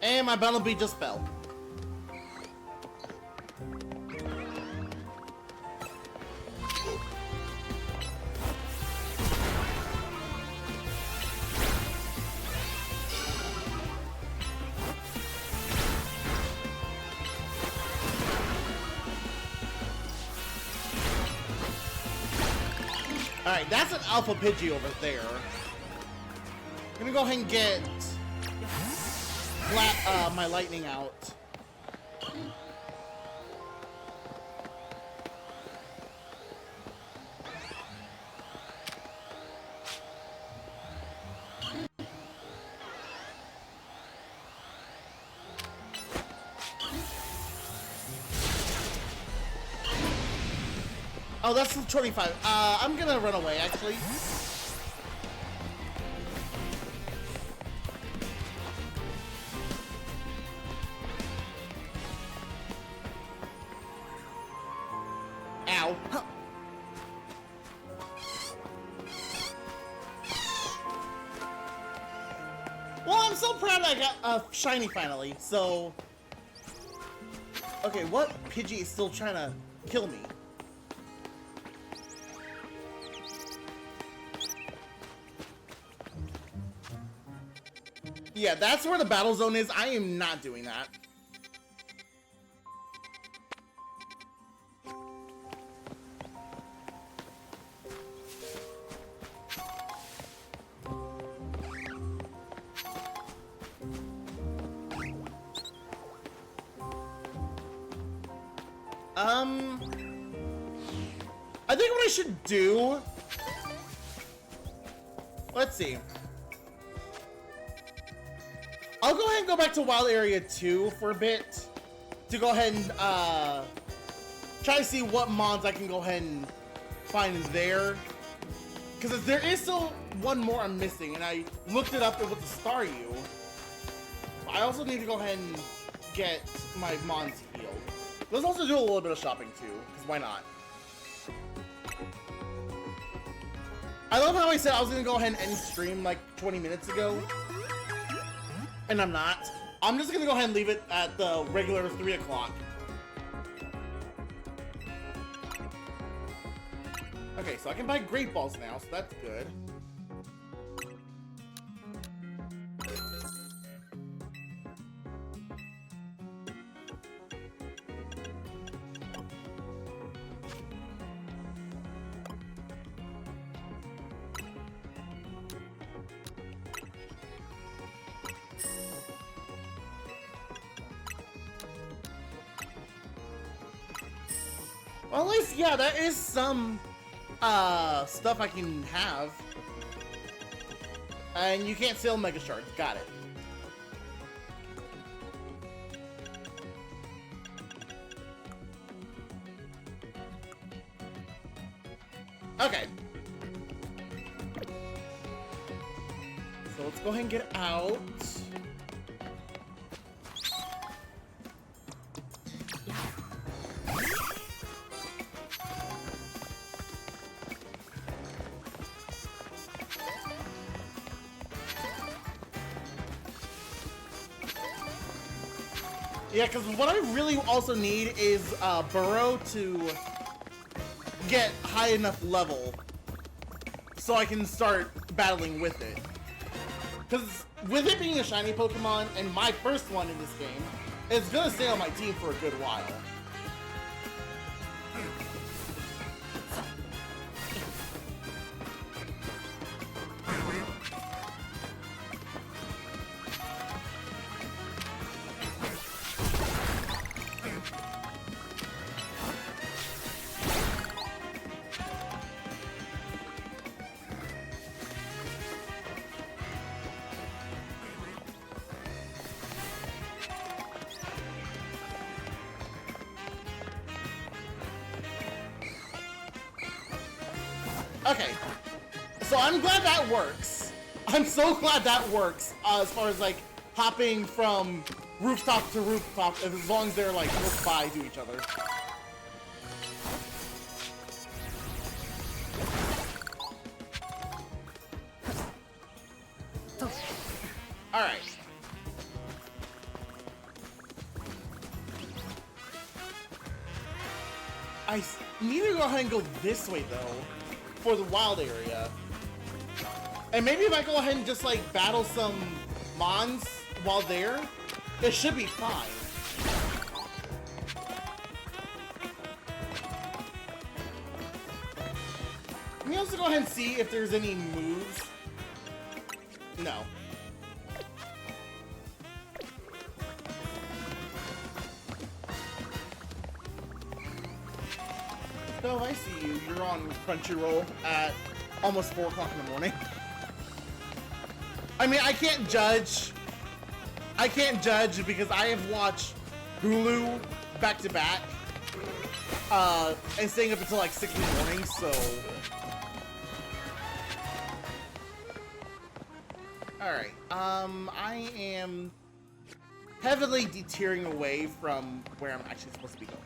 And my Battle Beat just fell. Alright, that's an Alpha Pidgey over there. I'm gonna go ahead and get my lightning out. Oh, that's 25. I'm gonna run away, actually. Ow. Huh. Well, I'm so proud I got a shiny finally, so... Okay, what Pidgey is still trying to kill me? Yeah, that's where the battle zone is. I am not doing that. I think what I should do... Let's see. I'll go ahead and go back to Wild Area 2 for a bit to go ahead and try to see what mons I can go ahead and find there. Because there is still one more I'm missing, and I looked it up with the Staryu. I also need to go ahead and get my mons healed. Let's also do a little bit of shopping too, because why not? I love how I said I was going to go ahead and end stream like 20 minutes ago. And I'm not. I'm just gonna go ahead and leave it at the regular 3 o'clock. Okay, so I can buy Great Balls now, so that's good. Well, at least, yeah, there is some stuff I can have. And you can't sell Mega Shards. Got it. Okay. So let's go ahead and get out. Yeah, because what I really also need is Burrow to get high enough level so I can start battling with it. Because with it being a shiny Pokemon, and my first one in this game, it's going to stay on my team for a good while. Okay. So I'm glad that works. I'm so glad that works as far as like hopping from rooftop to rooftop as long as they're like close by to each other. Alright. I need to go ahead and go this way though for the wild area. And maybe if I go ahead and just like battle some mons while there, it should be fine. Let me also go ahead and see if there's any moves. No. So I see you. You're on Crunchyroll at almost 4 o'clock in the morning. I mean, I can't judge. I can't judge because I have watched Hulu back to back, and staying up until like 6 in the morning. So, all right. I am heavily deterring away from where I'm actually supposed to be going.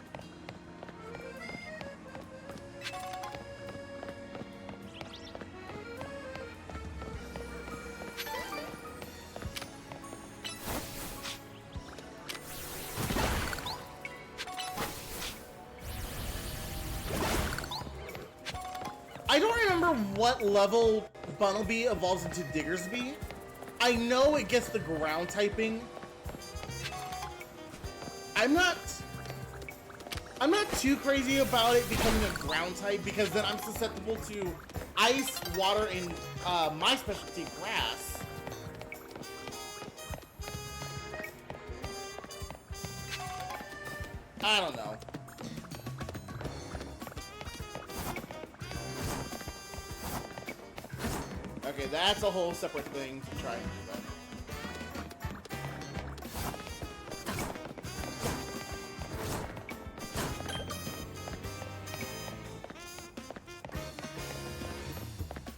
I don't remember what level Bunnelby evolves into Diggersby. I know it gets the ground typing. I'm not too crazy about it becoming a ground type because then I'm susceptible to ice, water, and my specialty, grass. I don't know. Okay, that's a whole separate thing to try and do that.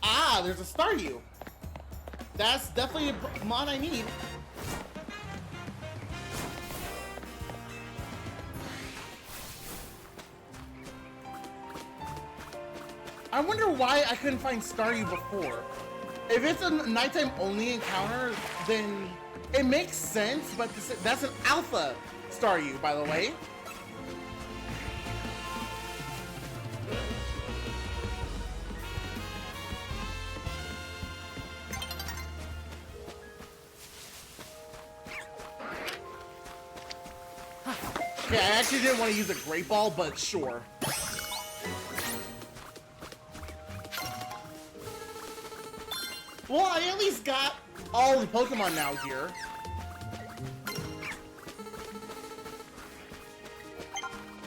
Ah, there's a Staryu. That's definitely a mod I need. I wonder why I couldn't find Staryu before. If it's a nighttime only encounter, then it makes sense, but that's an alpha Staryu, by the way. Okay, I actually didn't want to use a Great Ball, but sure. Well, I at least got all the Pokemon now here.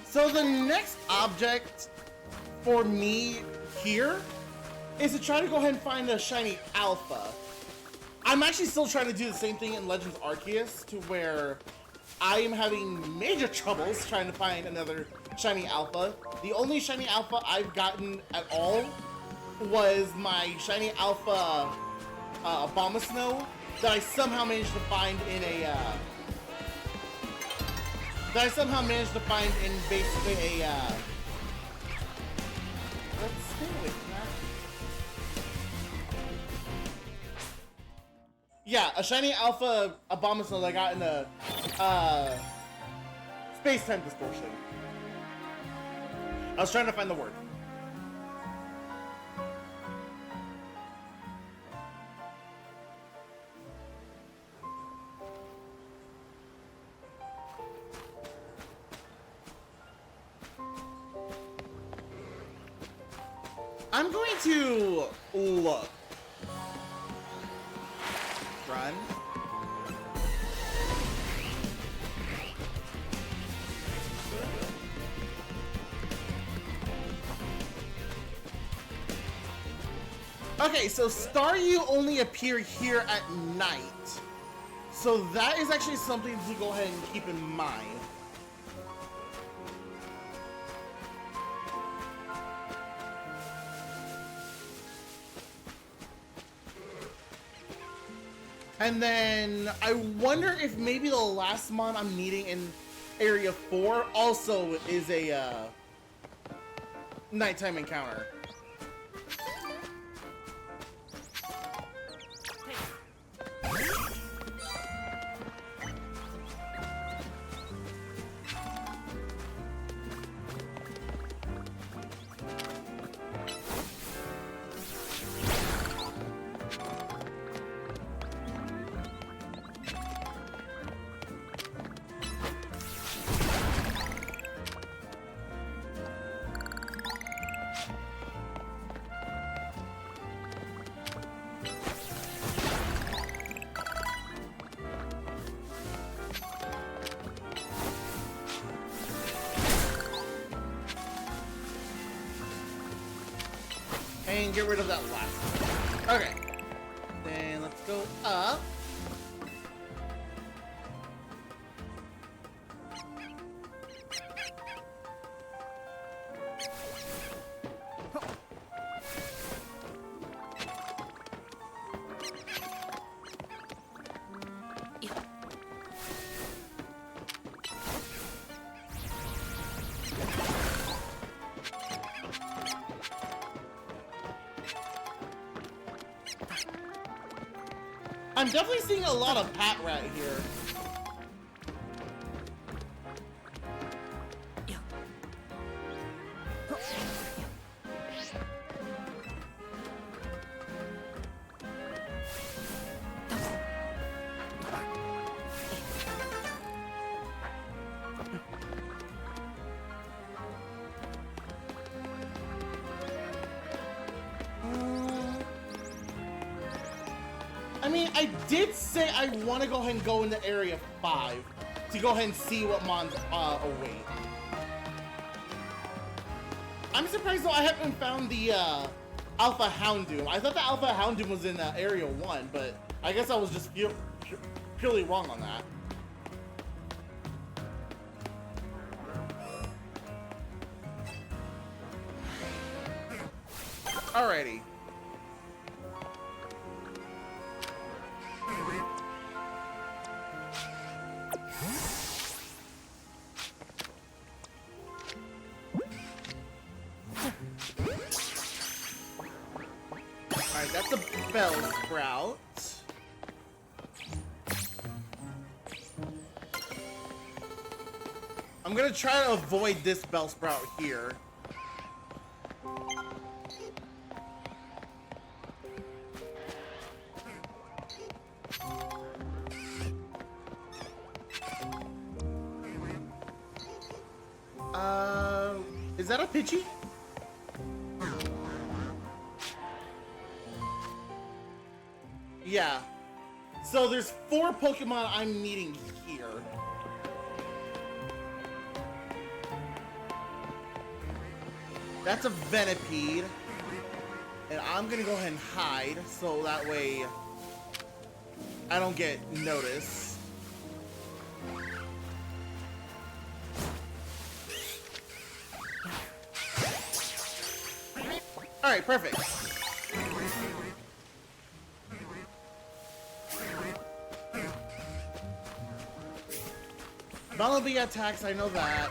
So the next object for me here is to try to go ahead and find a shiny Alpha. I'm actually still trying to do the same thing in Legends Arceus, to where I am having major troubles trying to find another shiny Alpha. The only shiny Alpha I've gotten at all was my shiny Alpha Abomasnow that I somehow managed to find in a basically a let's stay away from that. Yeah, a shiny Alpha Abomasnow that I got in a space-time distortion. I was trying to find the word. I'm going to look. Run. Okay, so Staryu only appear here at night. So that is actually something to go ahead and keep in mind. And then I wonder if maybe the last mon I'm needing in Area 4 also is a nighttime encounter. And get rid of that last one. Okay. Then let's go up. I'm definitely seeing a lot of Pat Rat here. I mean, I did say I want to go ahead and go into Area 5 to go ahead and see what mons await. I'm surprised though I haven't found the Alpha Houndoom. I thought the Alpha Houndoom was in Area 1, but I guess I was just purely wrong on that. Alrighty. Alright, that's a Bellsprout. I'm gonna try to avoid this Bellsprout here. Is that a Pidgey? Yeah. So there's 4 Pokemon I'm needing here. That's a Venipede. And I'm gonna go ahead and hide so that way I don't get noticed. Alright, perfect. Bunnelby attacks, I know that.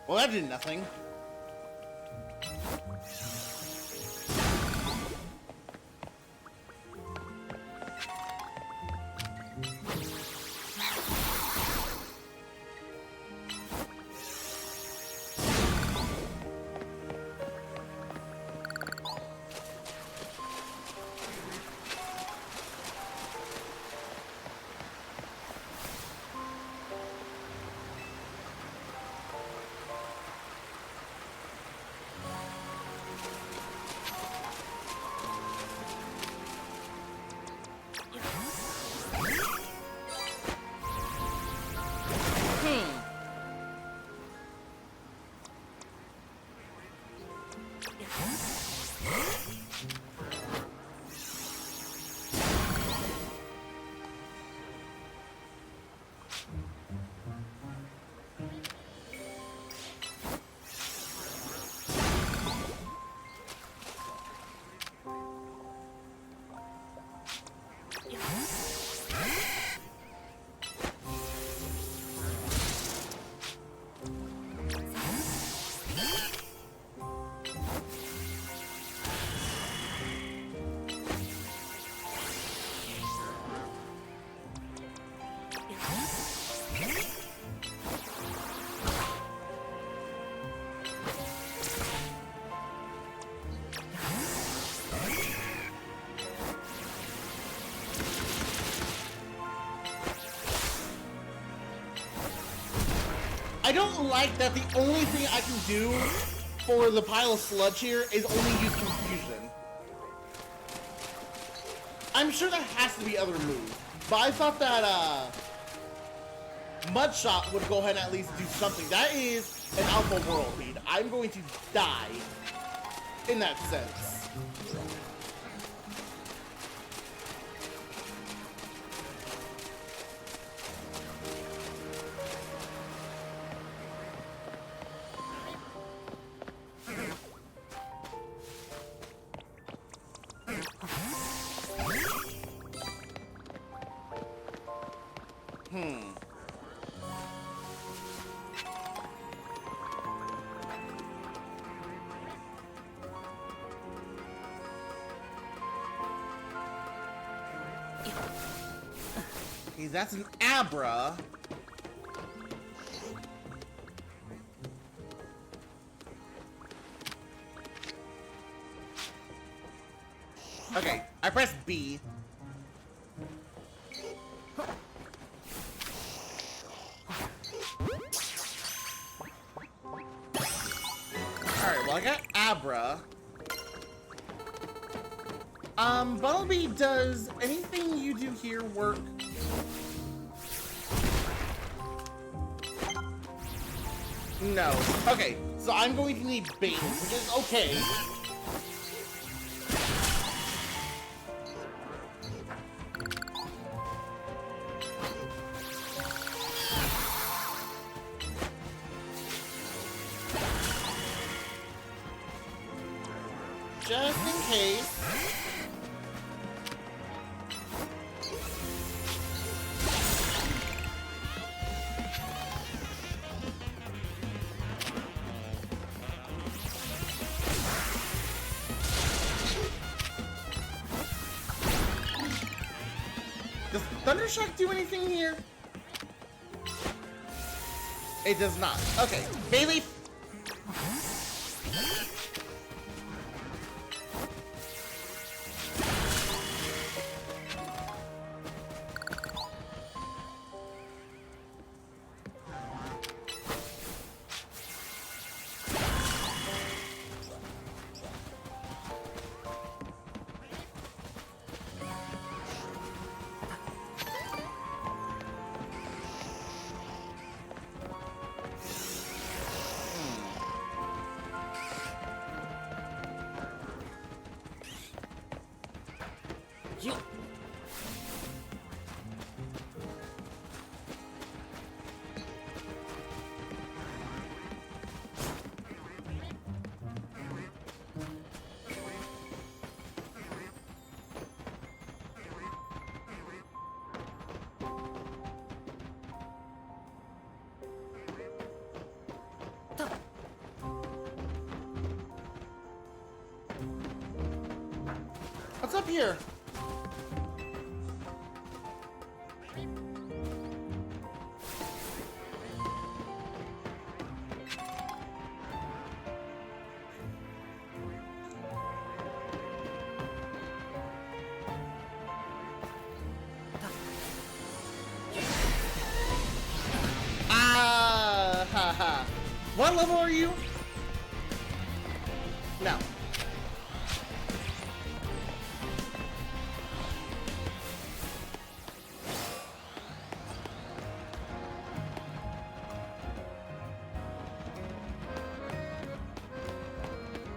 Well, that did nothing. I don't like that the only thing I can do for the pile of sludge here is only use confusion. I'm sure there has to be other moves, but I thought that Mudshot would go ahead and at least do something. That is an alpha whirlwind. I'm going to die in that sense. Okay, that's an Abra. Okay, I pressed B. Alright, well I got Abra. Bumblebee, does anything you do here work? No. Okay, so I'm going to need bait, which is okay. Just in case. Does Thundershock do anything here? It does not. Okay, Bayleaf. You. Stop. here. Haha. What level are you? No.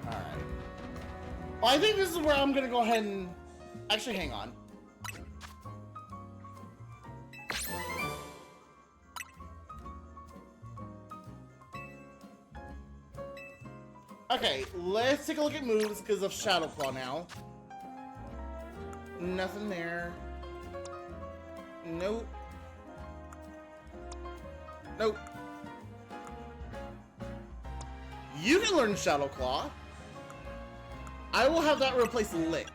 Alright. Well, I think this is where I'm gonna go ahead and... Actually, hang on. Okay, let's take a look at moves because of Shadow Claw now. Nothing there. Nope. Nope. You can learn Shadow Claw. I will have that replace Lick.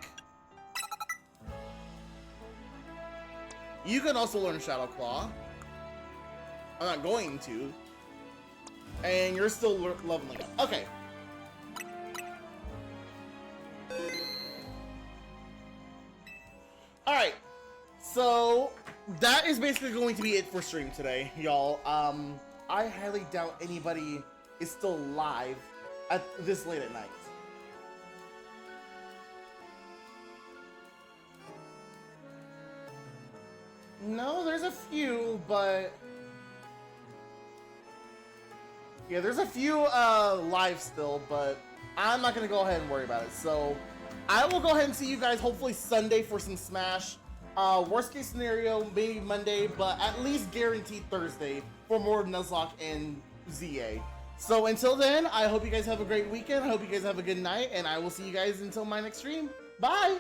You can also learn Shadow Claw. I'm not going to. And you're still leveling up. Okay. Alright, so that is basically going to be it for stream today, y'all. I highly doubt anybody is still live at this late at night. No, there's a few, but... Yeah, there's a few live still, but I'm not gonna go ahead and worry about it, so... I will go ahead and see you guys hopefully Sunday for some Smash. Worst case scenario, maybe Monday, but at least guaranteed Thursday for more Nuzlocke and ZA. So until then, I hope you guys have a great weekend. I hope you guys have a good night, and I will see you guys until my next stream. Bye!